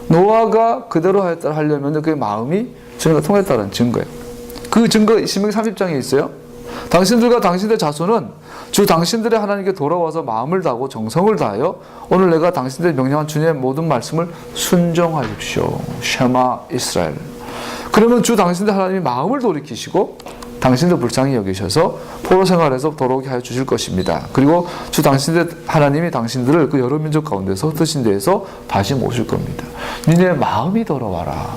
노아가 그대로 하려면 그게 마음이 주님과 통했다는 증거예요. 그 증거, 신명기 30장에 있어요. 당신들과 당신들의 자손은 주 당신들의 하나님께 돌아와서 마음을 다하고 정성을 다하여 오늘 내가 당신들의 명령한 주님의 모든 말씀을 순종하십시오. 쉐마 이스라엘. 그러면 주 당신들 하나님이 마음을 돌이키시고 당신들 불쌍히 여기셔서 포로 생활에서 돌아오게 하여 주실 것입니다. 그리고 주 당신들 하나님이 당신들을 그 여러 민족 가운데서 흩으신 데에서 다시 모실 겁니다. 니네 마음이 돌아와라.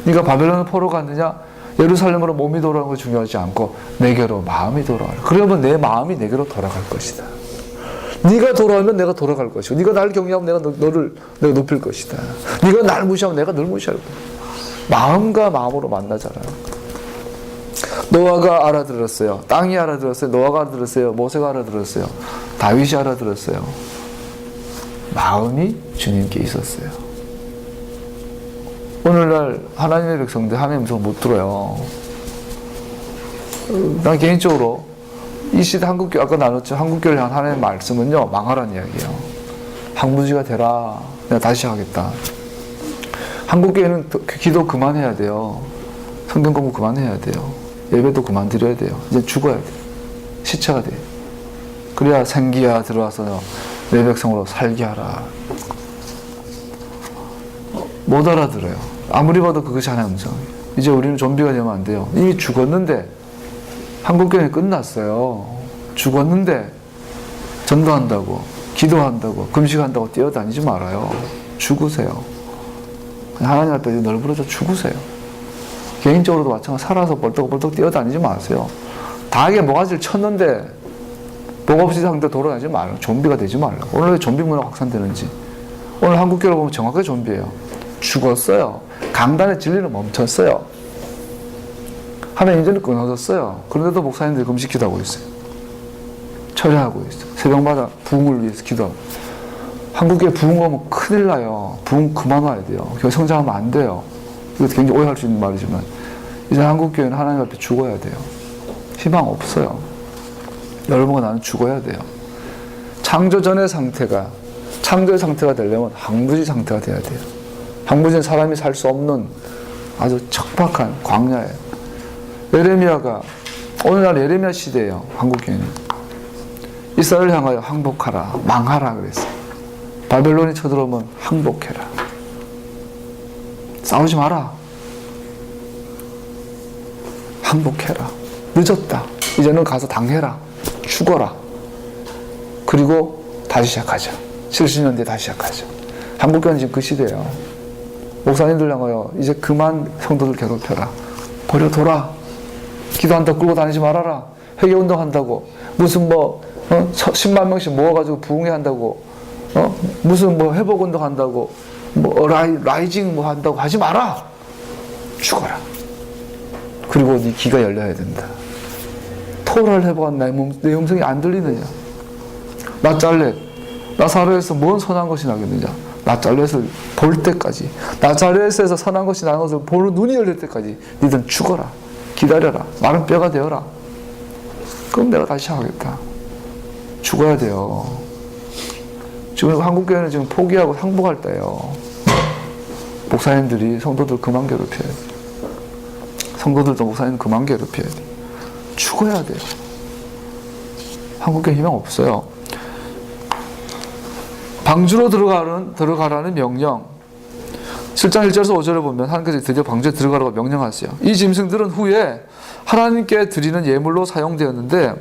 네가 바벨론을 포로 갔느냐? 예루살렘으로 몸이 돌아오는 거 중요하지 않고 내게로 마음이 돌아와라. 그러면 내 마음이 내게로 돌아갈 것이다. 네가 돌아오면 내가 돌아갈 것이고 네가 나를 경외하면 내가 높일 것이다. 네가 나를 무시하면 내가 널 무시할 거야. 마음과 마음으로 만나잖아요. 노아가 알아들었어요. 땅이 알아들었어요. 노아가 알아들었어요. 모세가 알아들었어요. 다윗이 알아들었어요. 마음이 주님께 있었어요. 오늘날 하나님의 백성들 하나님의 음성을 못 들어요. 난 개인적으로 이 시대 한국교, 아까 나눴죠. 한국교를 향한 하나님의 말씀은요, 망하라는 이야기예요. 항무지가 되라. 내가 다시 하겠다. 한국교회는 기도 그만해야 돼요. 성경 공부 그만해야 돼요. 예배도 그만 드려야 돼요. 이제 죽어야 돼요. 시체가 돼요. 그래야 생기야 들어와서 내 백성으로 살게 하라. 못 알아들어요. 아무리 봐도 그것이 하나의 음성. 이제 우리는 좀비가 되면 안 돼요. 이미 죽었는데 한국교회는 끝났어요. 죽었는데 전도한다고, 기도한다고, 금식한다고 뛰어다니지 말아요. 죽으세요. 하나님 앞에 널브러져 죽으세요. 개인적으로도 마찬가지로 살아서 벌떡벌떡 뛰어다니지 마세요. 다하게 모가지를 쳤는데 복 없이 상대 돌아다니지 말아요. 좀비가 되지 말라고. 오늘 왜 좀비 문화가 확산되는지. 오늘 한국교회를 보면 정확하게 좀비예요. 죽었어요. 강단의 진리는 멈췄어요. 하나님 인전이 끊어졌어요. 그런데도 목사님들이 금식 기도하고 있어요. 철회하고 있어요. 새벽마다 부흥을 위해서 기도하고. 한국교회 부흥 오면 큰일 나요. 부흥 그만 와야 돼요. 교회 성장하면 안 돼요. 이것도 굉장히 오해할 수 있는 말이지만 이제 한국교회는 하나님 앞에 죽어야 돼요. 희망 없어요. 여러분과 나는 죽어야 돼요. 창조전의 상태가 창조의 상태가 되려면 항무지 상태가 돼야 돼요. 항무지는 사람이 살 수 없는 아주 척박한 광야예요. 예레미야가 오늘날 예레미야 시대예요. 한국교회는 이스라엘을 향하여 항복하라, 망하라 그랬어요. 바벨론이 쳐들어오면 항복해라. 싸우지 마라. 항복해라. 늦었다. 이제는 가서 당해라. 죽어라. 그리고 다시 시작하자. 70년 뒤에 다시 시작하자. 한국교회는 지금 그 시대예요. 목사님들 향하여 이제 그만 성도들 괴롭혀라. 버려둬라. 기도한다고 끌고 다니지 말아라. 회개운동 한다고 무슨 10만 명씩 모아가지고 부흥회 한다고 무슨 회복운동 한다고 라이징 한다고 하지 마라. 죽어라. 그리고 네 귀가 열려야 된다. 토라를 해보았 내 음성이 안 들리느냐? 나잘렛, 나사렛에서 뭔 선한 것이 나겠느냐? 나잘렛을 볼 때까지, 나잘렛에서 선한 것이 나는 것을 보는 눈이 열릴 때까지 니들은 죽어라. 기다려라. 마른 뼈가 되어라. 그럼 내가 다시 하겠다. 죽어야 돼요. 지금 한국교회는 지금 포기하고 항복할 때예요. 목사님들이 성도들 그만 괴롭혀야 돼. 성도들도 목사님 그만 괴롭혀야 돼. 죽어야 돼요. 한국교회 희망 없어요. 방주로 들어가라는 명령. 7장 1절에서 5절에 보면 하나님께서 드디어 방주에 들어가라고 명령하세요. 이 짐승들은 후에 하나님께 드리는 예물로 사용되었는데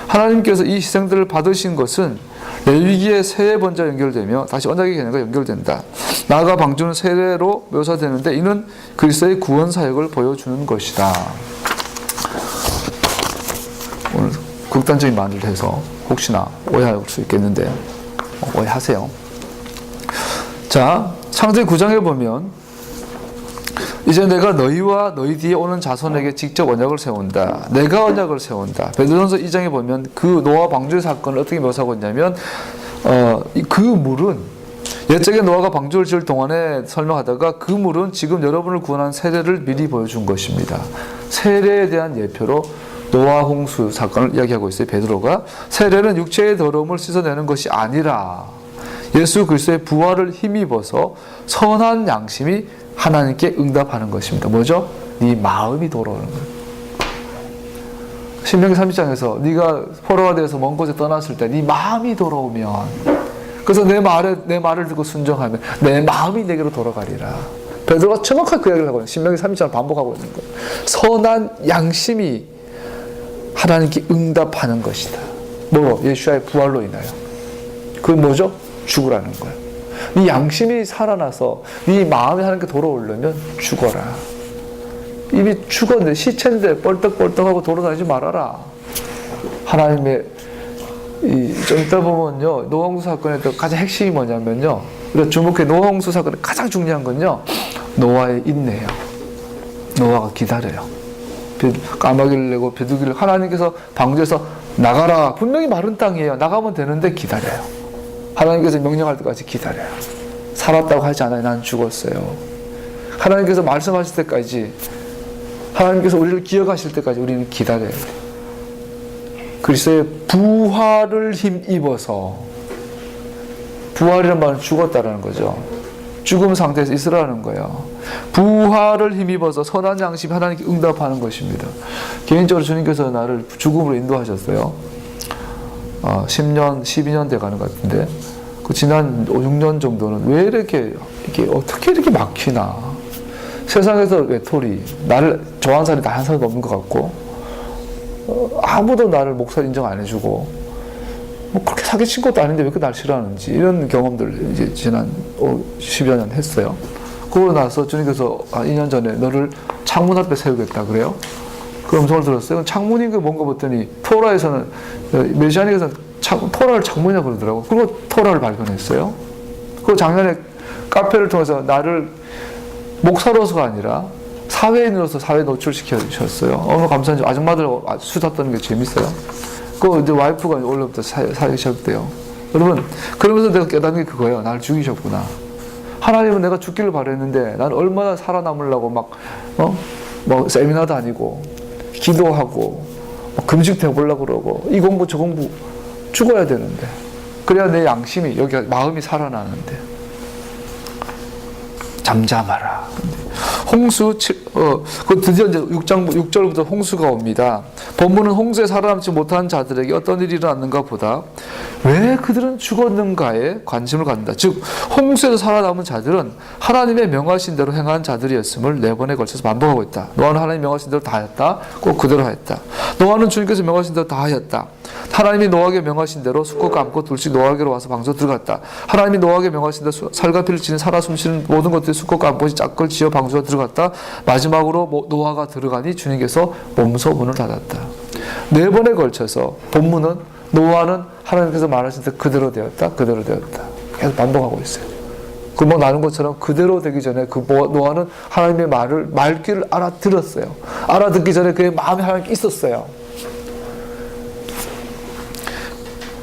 하나님께서 이 희생들을 받으신 것은 레위기의 세례 번제와 연결되며 다시 언약의 개념과 연결된다. 나아가 방주는 세례로 묘사되는데 이는 그리스도의 구원 사역을 보여주는 것이다. 오늘 극단적인 말을 해서 혹시나 오해할 수 있겠는데 오해하세요. 자, 창세기 9장에 보면 이제 내가 너희와 너희 뒤에 오는 자손에게 직접 언약을 세운다. 내가 언약을 세운다. 베드로전서 2장에 보면 그 노아 방주의 사건을 어떻게 묘사하고 있냐면 그 물은 옛적에 노아가 방주를 지을 동안에 설명하다가 그 물은 지금 여러분을 구원한 세례를 미리 보여준 것입니다. 세례에 대한 예표로 노아 홍수 사건을 이야기하고 있어요. 베드로가 세례는 육체의 더러움을 씻어내는 것이 아니라 예수 그리스도의 부활을 힘입어서 선한 양심이 하나님께 응답하는 것입니다. 뭐죠? 네 마음이 돌아오는 거예요. 신명기 30장에서 네가 포로가 되어서 먼 곳에 떠났을 때 네 마음이 돌아오면 그래서 내 말을 듣고 순종하면 내 마음이 내게로 돌아가리라. 베드로가 정확하게 그 얘기를 하고 있는 신명기 30장을 반복하고 있는 거예요. 선한 양심이 하나님께 응답하는 것이다. 예수와의 부활로 인하여. 그건 뭐죠? 죽으라는 거예요. 네 양심이 살아나서 네 마음이 하나님께 돌아오려면 죽어라. 이미 죽었는데 시체인데 뻘떡뻘떡하고 돌아다니지 말아라. 하나님의 좀 이따 보면요 노아홍수 사건의 가장 핵심이 뭐냐면요, 우리가 주목해 노아홍수 사건의 가장 중요한 건요 노아의 인내예요. 노아가 기다려요. 까마귀를 내고 비둘기를 하나님께서 방주에서 나가라. 분명히 마른 땅이에요. 나가면 되는데 기다려요. 하나님께서 명령할 때까지 기다려요. 살았다고 하지 않아요. 난 죽었어요. 하나님께서 말씀하실 때까지, 하나님께서 우리를 기억하실 때까지 우리는 기다려야 돼요. 그리스도의 부활을 힘입어서, 부활이란 말은 죽었다라는 거죠. 죽음 상태에서 있으라는 거예요. 부활을 힘입어서 선한 양심이 하나님께 응답하는 것입니다. 개인적으로 주님께서 나를 죽음으로 인도하셨어요. 10년, 12년 돼가는 것 같은데 그 지난 5, 6년 정도는 왜 이게 어떻게 이렇게 막히나. 세상에서 외톨이, 나를 좋아하는 사람이 다 한 사람도 없는 것 같고, 아무도 나를 목사로 인정 안 해주고, 뭐 그렇게 사기친 것도 아닌데 왜 이렇게 날 싫어하는지, 이런 경험들 이제 지난 10여 년 했어요. 그러고 나서 주님께서 2년 전에 너를 창문 앞에 세우겠다 그래요. 그 음성을 들었어요. 창문이 뭔가 봤더니 토라에서는, 메시아닉에서는 토라를 창문이라고 그러더라고요. 그리고 토라를 발견했어요. 그리고 작년에 카페를 통해서 나를 목사로서가 아니라 사회인으로서 사회에 노출시켜 주셨어요. 너무 감사한지 아줌마들 수다 떠는 게 재밌어요. 그 이제 와이프가 원래부터 사역이 시작돼요. 여러분, 그러면서 내가 깨닫는 게 그거예요. 나를 죽이셨구나. 하나님은 내가 죽기를 바랬는데 나는 얼마나 살아남으려고 뭐 세미나 다니고 기도하고 금식 해보려고 그러고 이 공부 저 공부 죽어야 되는데 그래야 내 양심이 여기 마음이 살아나는데 잠잠하라. 홍수 드디어 이제 6절부터 홍수가 옵니다. 본문은 홍수에 살아남지 못한 자들에게 어떤 일이 일어났는가 보다 왜 그들은 죽었는가에 관심을 갖는다. 즉 홍수에서 살아남은 자들은 하나님의 명하신 대로 행한 자들이었음을 4번에 걸쳐서 반복하고 있다. 노아는 하나님 명하신 대로 다 하였다. 꼭 그대로 하였다. 노아는 주님께서 명하신 대로 다 하였다. 하나님이 노아에게 명하신 대로 수컷 감고 둘씩 노아에게로 와서 방주에 들어갔다. 하나님이 노아에게 명하신 대로 살과 피를 지닌 살아 숨쉬는 모든 것들이 수컷 감고시 짝을 지어 방주에 들어갔다. 마지막으로 노아가 들어가니 주님께서 몸소 문을 닫았다. 4번에 걸쳐서 본문은 노아는 하나님께서 말하신 대로 그대로 되었다. 그대로 되었다. 계속 반복하고 있어요. 그 나눈 것처럼 그대로 되기 전에 노아는 하나님의 말귀를 알아들었어요. 알아듣기 전에 그의 마음에 하나님께 있었어요.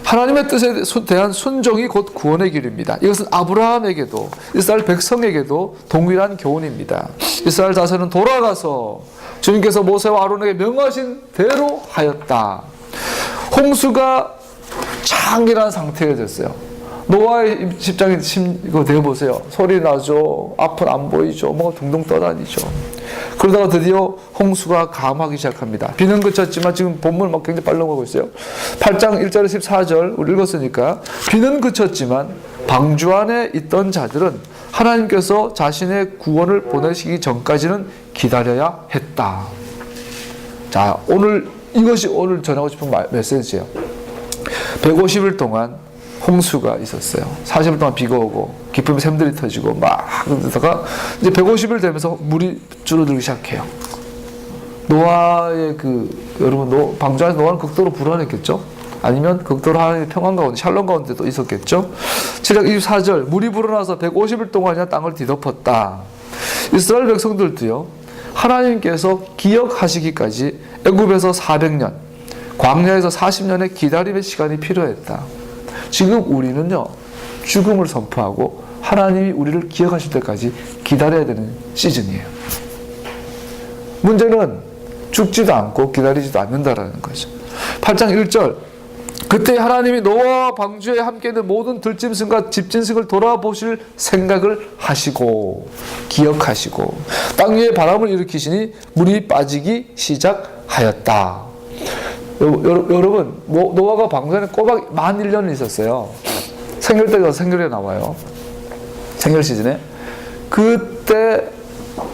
하나님의 뜻에 대한 순종이 곧 구원의 길입니다. 이것은 아브라함에게도 이스라엘 백성에게도 동일한 교훈입니다. 이스라엘 자손은 돌아가서 주님께서 모세와 아론에게 명하신 대로 하였다. 홍수가 창이라는 상태가 됐어요. 노아의 입장에 이거 되어보세요. 소리 나죠. 앞은 안 보이죠. 뭔가 둥둥 떠다니죠. 그러다가 드디어 홍수가 감하기 시작합니다. 비는 그쳤지만 지금 본문 막 굉장히 빨리 가고 있어요. 8장 1절에서 14절 우리 읽었으니까 비는 그쳤지만 방주 안에 있던 자들은 하나님께서 자신의 구원을 보내시기 전까지는 기다려야 했다. 자, 이것이 오늘 전하고 싶은 메시지예요. 150일 동안 홍수가 있었어요. 40일 동안 비가 오고 깊은 샘들이 터지고 막 그러다가 이제 150일 되면서 물이 줄어들기 시작해요. 노아의 여러분 방주 안에서 노아는 극도로 불안했겠죠? 아니면 극도로 하나님의 평안 가운데 샬롬 가운데 또 있었겠죠? 7장 24절 물이 불어나서 150일 동안이나 땅을 뒤덮었다. 이스라엘 백성들도요. 하나님께서 기억하시기까지 애굽에서 400년 광야에서 40년의 기다림의 시간이 필요했다. 지금 우리는요, 죽음을 선포하고 하나님이 우리를 기억하실 때까지 기다려야 되는 시즌이에요. 문제는 죽지도 않고 기다리지도 않는다라는 거죠. 8장 1절 그때 하나님이 노아와 방주에 함께 있는 모든 들짐승과 집짐승을 돌아보실 생각을 하시고 기억하시고 땅 위에 바람을 일으키시니 물이 빠지기 시작하였다. 여러분 노아가 방주에 꼬박 1001년을 있었어요. 생일 때가 생일에 나와요. 생일 시즌에 그때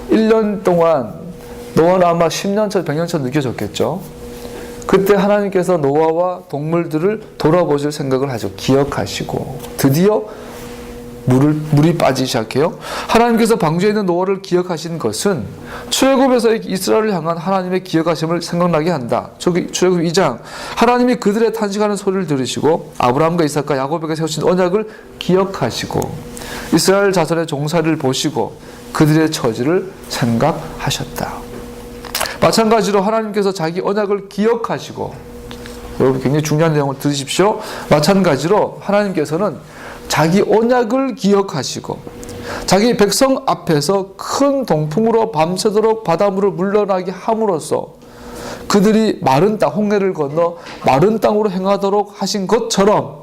1년 동안 노아는 아마 10년 차 100년 차 느껴졌겠죠. 그때 하나님께서 노아와 동물들을 돌아보실 생각을 하죠. 기억하시고 드디어 물이 빠지기 시작해요. 하나님께서 방주에 있는 노아를 기억하신 것은 출애굽에서 이스라엘을 향한 하나님의 기억하심을 생각나게 한다. 저기 출애굽 2장 하나님이 그들의 탄식하는 소리를 들으시고 아브라함과 이삭과 야곱에게 세우신 언약을 기억하시고 이스라엘 자손의 종살이를 보시고 그들의 처지를 생각하셨다. 마찬가지로 하나님께서 자기 언약을 기억하시고 여러분 굉장히 중요한 내용을 들으십시오. 마찬가지로 하나님께서는 자기 언약을 기억하시고 자기 백성 앞에서 큰 동풍으로 밤새도록 바닷물을 물러나게 함으로써 그들이 마른 땅, 홍해를 건너 마른 땅으로 행하도록 하신 것처럼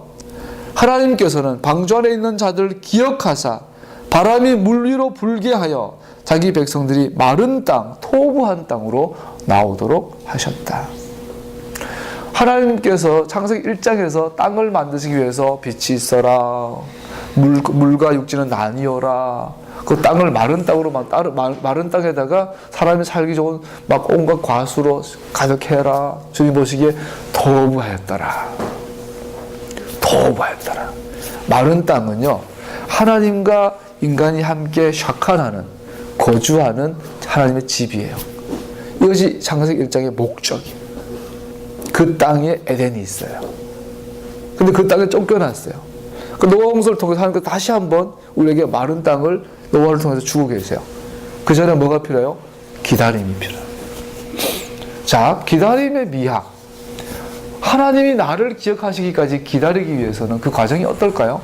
하나님께서는 방주 안에 있는 자들을 기억하사 바람이 물 위로 불게 하여 자기 백성들이 마른 땅, 토부한 땅으로 나오도록 하셨다. 하나님께서 창세기 1장에서 땅을 만드시기 위해서 빛이 있어라, 물과 육지는 나뉘어라, 그 땅을 마른 땅으로 마른 땅에다가 사람이 살기 좋은 막 온갖 과수로 가득해라. 주님 보시기에 도부하였더라. 도부하였더라. 마른 땅은요, 하나님과 인간이 함께 샤칸하는, 거주하는 하나님의 집이에요. 이것이 창세기 1장의 목적이에요. 그 땅에 에덴이 있어요. 근데 그 땅에 쫓겨났어요. 그 노아 홍수를 통해서 하나님께서 다시 한번 우리에게 마른 땅을 노아를 통해서 주고 계세요. 그 전에 뭐가 필요해요? 기다림이 필요해요. 자, 기다림의 미학. 하나님이 나를 기억하시기까지 기다리기 위해서는 그 과정이 어떨까요?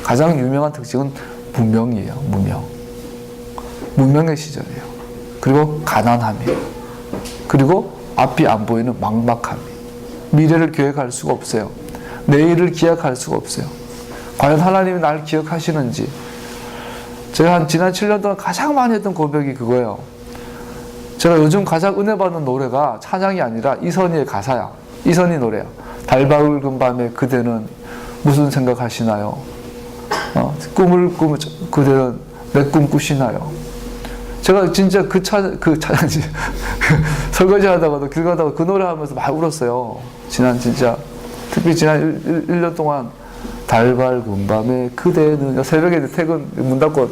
가장 유명한 특징은 무명이에요. 무명. 무명의 시절이에요. 그리고 가난함이에요. 그리고 앞이 안 보이는 막막함이에요. 미래를 계획할 수가 없어요. 내일을 기약할 수가 없어요. 과연 하나님이 나를 기억하시는지. 제가 지난 7년 동안 가장 많이 했던 고백이 그거예요. 제가 요즘 가장 은혜 받는 노래가 찬양이 아니라 이선희의 가사야. 이선희 노래야. 달밝은 밤에 그대는 무슨 생각하시나요? 그대는 내 꿈 꾸시나요? 제가 진짜 설거지 하다가도 길 가다가 그 노래 하면서 막 울었어요. 특히 지난 1년 동안 달밝은 밤에 그대는, 새벽에 퇴근 문 닫고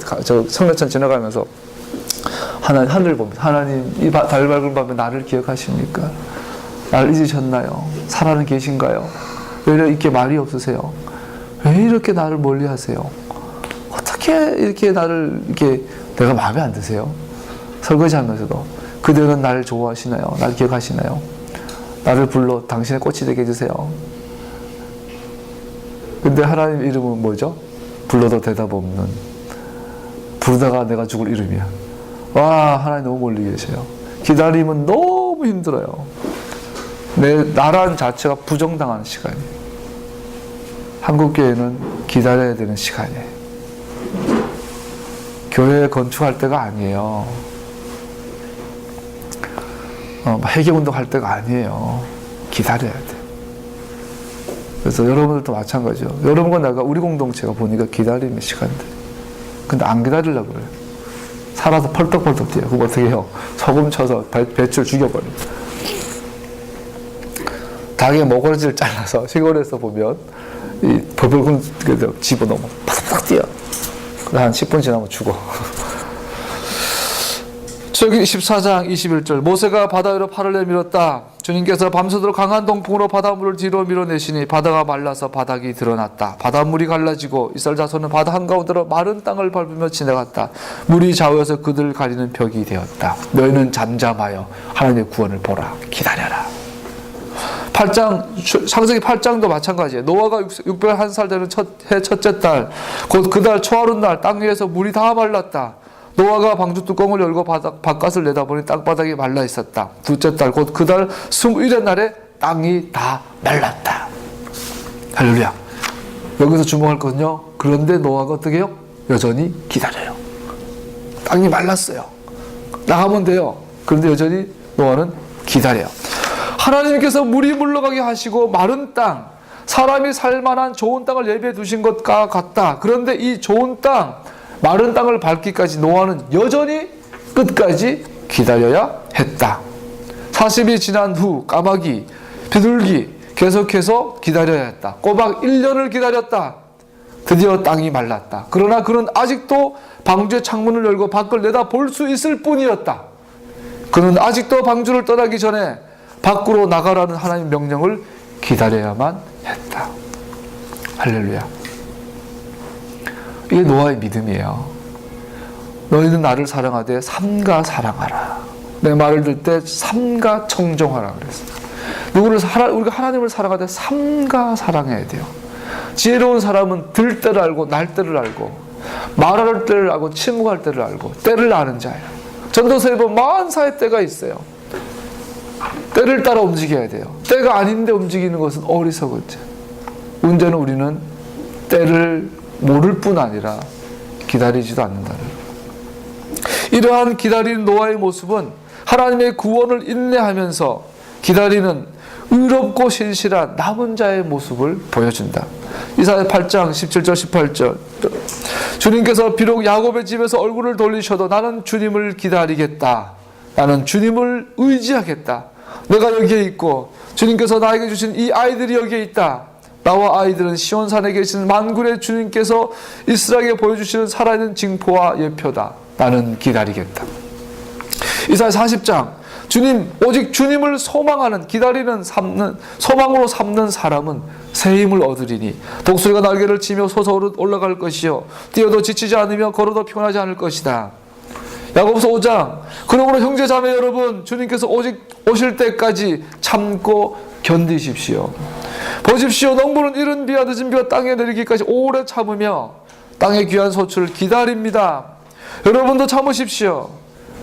성내천 지나가면서 하늘 보면서, 하나님 이 달밝은 밤에 나를 기억하십니까? 나를 잊으셨나요? 살아는 계신가요? 왜 이렇게 말이 없으세요? 왜 이렇게 나를 멀리 하세요? 어떻게 이렇게 나를 내가 마음에 안 드세요? 설거지 하면서도 그대는 나를 좋아하시나요? 나를 기억하시나요? 나를 불러 당신의 꽃이 되게 해주세요. 근데 하나님 이름은 뭐죠? 불러도 대답 없는, 부르다가 내가 죽을 이름이야. 와, 하나님 너무 멀리 계세요. 기다림은 너무 힘들어요. 나란 자체가 부정당하는 시간이에요. 한국교회는 기다려야 되는 시간이에요. 교회 건축할 때가 아니에요. 회개운동 할 때가 아니에요. 기다려야 돼. 그래서 여러분들도 마찬가지죠. 여러분과 내가, 우리 공동체가 보니까 기다림의 시간들. 근데 안 기다리려고 그래요. 살아서 펄떡펄떡 뛰어요. 그럼 어떻게 해요? 소금 쳐서 배추를 죽여버립니다. 닭의 모가지를 잘라서 시골에서 보면 이 버블군 집어넣으면 팍팍 뛰어. 한 10분 지나면 죽어. 출애굽기 24장 21절, 모세가 바다 위로 팔을 내밀었다. 주님께서 밤새도록 강한 동풍으로 바닷물을 뒤로 밀어내시니 바다가 말라서 바닥이 드러났다. 바닷물이 갈라지고 이스라엘 자손은 바다 한가운데로 마른 땅을 밟으며 지나갔다. 물이 좌우에서 그들을 가리는 벽이 되었다. 너희는 잠잠하여 하나님의 구원을 보라. 기다려라. 8장, 창세기 8장도 마찬가지예요. 노아가 601살 되는 첫째 달, 곧 그 달 초하룻날 땅 위에서 물이 다 말랐다. 노아가 방주 뚜껑을 열고 바깥을 내다보니 땅바닥이 말라 있었다. 둘째 달, 곧 그 달 21의 날에 땅이 다 말랐다. 할렐루야. 여기서 주목할 것은요, 그런데 노아가 어떻게 해요? 여전히 기다려요. 땅이 말랐어요. 나가면 돼요. 그런데 여전히 노아는 기다려요. 하나님께서 물이 물러가게 하시고 마른 땅, 사람이 살만한 좋은 땅을 예비해 두신 것과 같다. 그런데 이 좋은 땅, 마른 땅을 밟기까지 노아는 여전히 끝까지 기다려야 했다. 40이 지난 후 까마귀, 비둘기 계속해서 기다려야 했다. 꼬박 1년을 기다렸다. 드디어 땅이 말랐다. 그러나 그는 아직도 방주의 창문을 열고 밖을 내다볼 수 있을 뿐이었다. 그는 아직도 방주를 떠나기 전에 밖으로 나가라는 하나님의 명령을 기다려야만 했다. 할렐루야. 이게 노아의 믿음이에요. 너희는 나를 사랑하되 삼가 사랑하라. 내 말을 들 때 삼가 청종하라 그랬어요. 우리가 하나님을 사랑하되 삼가 사랑해야 돼요. 지혜로운 사람은 들 때를 알고 날 때를 알고 말할 때를 알고 침묵할 때를 알고 때를 아는 자예요. 전도서에 보면 만사의 때가 있어요. 때를 따라 움직여야 돼요. 때가 아닌데 움직이는 것은 어리석었죠. 문제는 우리는 때를 모를 뿐 아니라 기다리지도 않는다는 거예요. 이러한 기다리는 노아의 모습은 하나님의 구원을 인내하면서 기다리는 의롭고 신실한 남은 자의 모습을 보여준다. 이사야 8장 17절 18절 주님께서 비록 야곱의 집에서 얼굴을 돌리셔도 나는 주님을 기다리겠다. 나는 주님을 의지하겠다. 내가 여기에 있고 주님께서 나에게 주신 이 아이들이 여기에 있다. 나와 아이들은 시온산에 계신 만군의 주님께서 이스라엘에게 보여주시는 살아있는 징표와 예표다. 나는 기다리겠다. 이사야 40장 주님, 오직 주님을 소망하는, 기다리는, 소망으로 삼는 사람은 새 힘을 얻으리니 독수리가 날개를 치며 솟아 올라갈 것이요 뛰어도 지치지 않으며 걸어도 피곤하지 않을 것이다. 야고보서 5장 그러므로 형제 자매 여러분, 주님께서 오직 오실 때까지 참고 견디십시오. 보십시오, 농부는 이른 비와 늦은 비가 땅에 내리기까지 오래 참으며 땅의 귀한 소출을 기다립니다. 여러분도 참으십시오.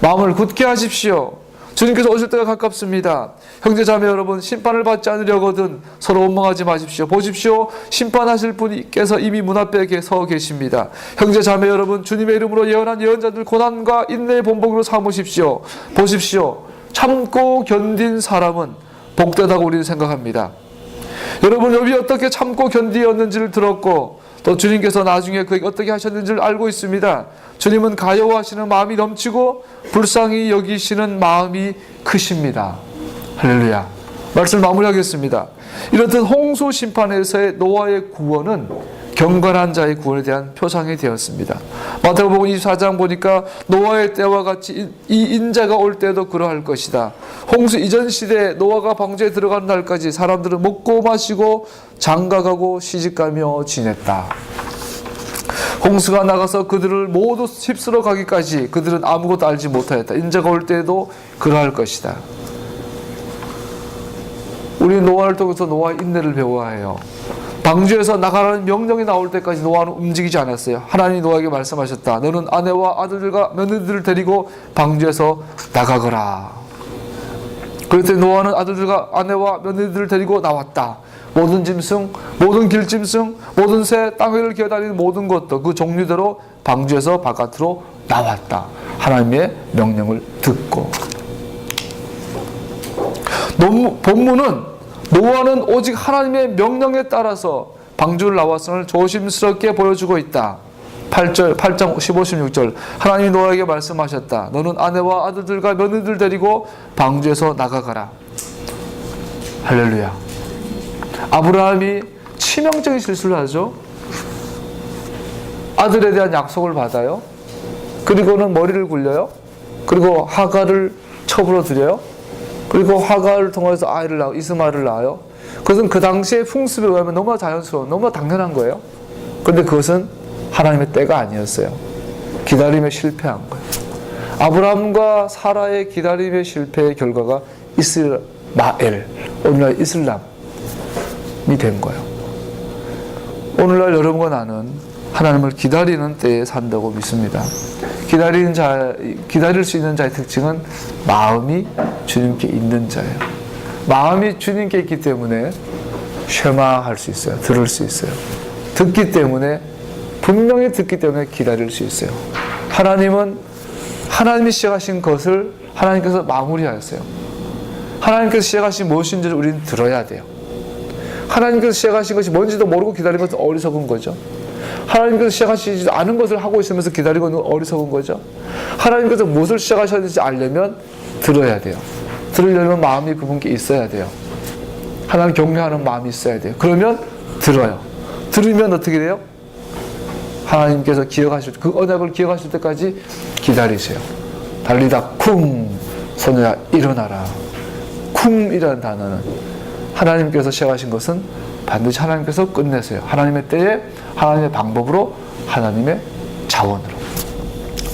마음을 굳게 하십시오. 주님께서 오실 때가 가깝습니다. 형제 자매 여러분, 심판을 받지 않으려거든 서로 원망하지 마십시오. 보십시오, 심판하실 분께서 이미 문 앞에 서 계십니다. 형제 자매 여러분, 주님의 이름으로 예언한 예언자들 고난과 인내의 본보기로 삼으십시오. 보십시오, 참고 견딘 사람은 복되다고 우리는 생각합니다. 여러분, 욥이 어떻게 참고 견디었는지를 들었고 또 주님께서 나중에 그에게 어떻게 하셨는지를 알고 있습니다. 주님은 가여워하시는 마음이 넘치고 불쌍히 여기시는 마음이 크십니다. 할렐루야. 말씀을 마무리하겠습니다. 이렇듯 홍수 심판에서의 노아의 구원은 경건한 자의 구원에 대한 표상이 되었습니다. 마태복음 24장 보니까 노아의 때와 같이 이 인자가 올 때도 그러할 것이다. 홍수 이전 시대에 노아가 방주에 들어가는 날까지 사람들은 먹고 마시고 장가가고 시집가며 지냈다. 홍수가 나가서 그들을 모두 휩쓸어 가기까지 그들은 아무것도 알지 못하였다. 인자가 올 때에도 그러할 것이다. 우리 노아를 통해서 노아의 인내를 배워야 해요. 방주에서 나가라는 명령이 나올 때까지 노아는 움직이지 않았어요. 하나님이 노아에게 말씀하셨다. 너는 아내와 아들들과 며느리들을 데리고 방주에서 나가거라. 그랬더니 노아는 아들들과 아내와 며느리들을 데리고 나왔다. 모든 짐승, 모든 길짐승, 모든 새, 땅 위를 기어다니는 모든 것도 그 종류대로 방주에서 바깥으로 나왔다. 하나님의 명령을 듣고. 본문은 노아는 오직 하나님의 명령에 따라서 방주를 나왔음을 조심스럽게 보여주고 있다. 8장 15, 16절 하나님이 노아에게 말씀하셨다. 너는 아내와 아들들과 며느리들 데리고 방주에서 나가가라. 할렐루야. 아브라함이 치명적인 실수를 하죠. 아들에 대한 약속을 받아요. 그리고는 머리를 굴려요. 그리고 하갈을 첩으로 들여요. 그리고 하갈을 통해서 아이를 낳고 이스마엘을 낳아요. 그것은 그 당시의 풍습에 의하면 너무나 자연스러운, 너무나 당연한 거예요. 그런데 그것은 하나님의 때가 아니었어요. 기다림에 실패한 거예요. 아브라함과 사라의 기다림의 실패의 결과가 이스마엘, 오늘날 이슬람이 된 거예요. 오늘날 여러분과 나는 하나님을 기다리는 때에 산다고 믿습니다. 기다릴 수 있는 자의 특징은 마음이 주님께 있는 자예요. 마음이 주님께 있기 때문에 쉐마할 수 있어요. 들을 수 있어요. 듣기 때문에, 분명히 듣기 때문에 기다릴 수 있어요. 하나님은 하나님이 시작하신 것을 하나님께서 마무리하였어요. 하나님께서 시작하신 무엇인지를 우리는 들어야 돼요. 하나님께서 시작하신 것이 뭔지도 모르고 기다리는 것은 어리석은 거죠. 하나님께서 시작하시지 않은 것을 하고 있으면서 기다리고 있는 건 어리석은 거죠. 하나님께서 무엇을 시작하셨는지 알려면 들어야 돼요. 들으려면 마음이 그분께 있어야 돼요. 하나님 경외하는 마음이 있어야 돼요. 그러면 들어요. 들으면 어떻게 돼요? 하나님께서 기억하실, 그 언약을 기억하실 때까지 기다리세요. 달리다 쿵, 소녀야 일어나라. 쿵이라는 단어는 하나님께서 시작하신 것은 반드시 하나님께서 끝내세요. 하나님의 때에, 하나님의 방법으로, 하나님의 자원으로,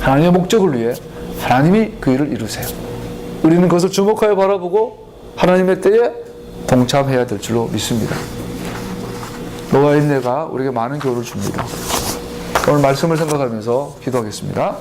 하나님의 목적을 위해 하나님이 그 일을 이루세요. 우리는 그것을 주목하여 바라보고 하나님의 때에 동참해야 될 줄로 믿습니다. 노아의 인내가 우리에게 많은 교훈을 줍니다. 오늘 말씀을 생각하면서 기도하겠습니다.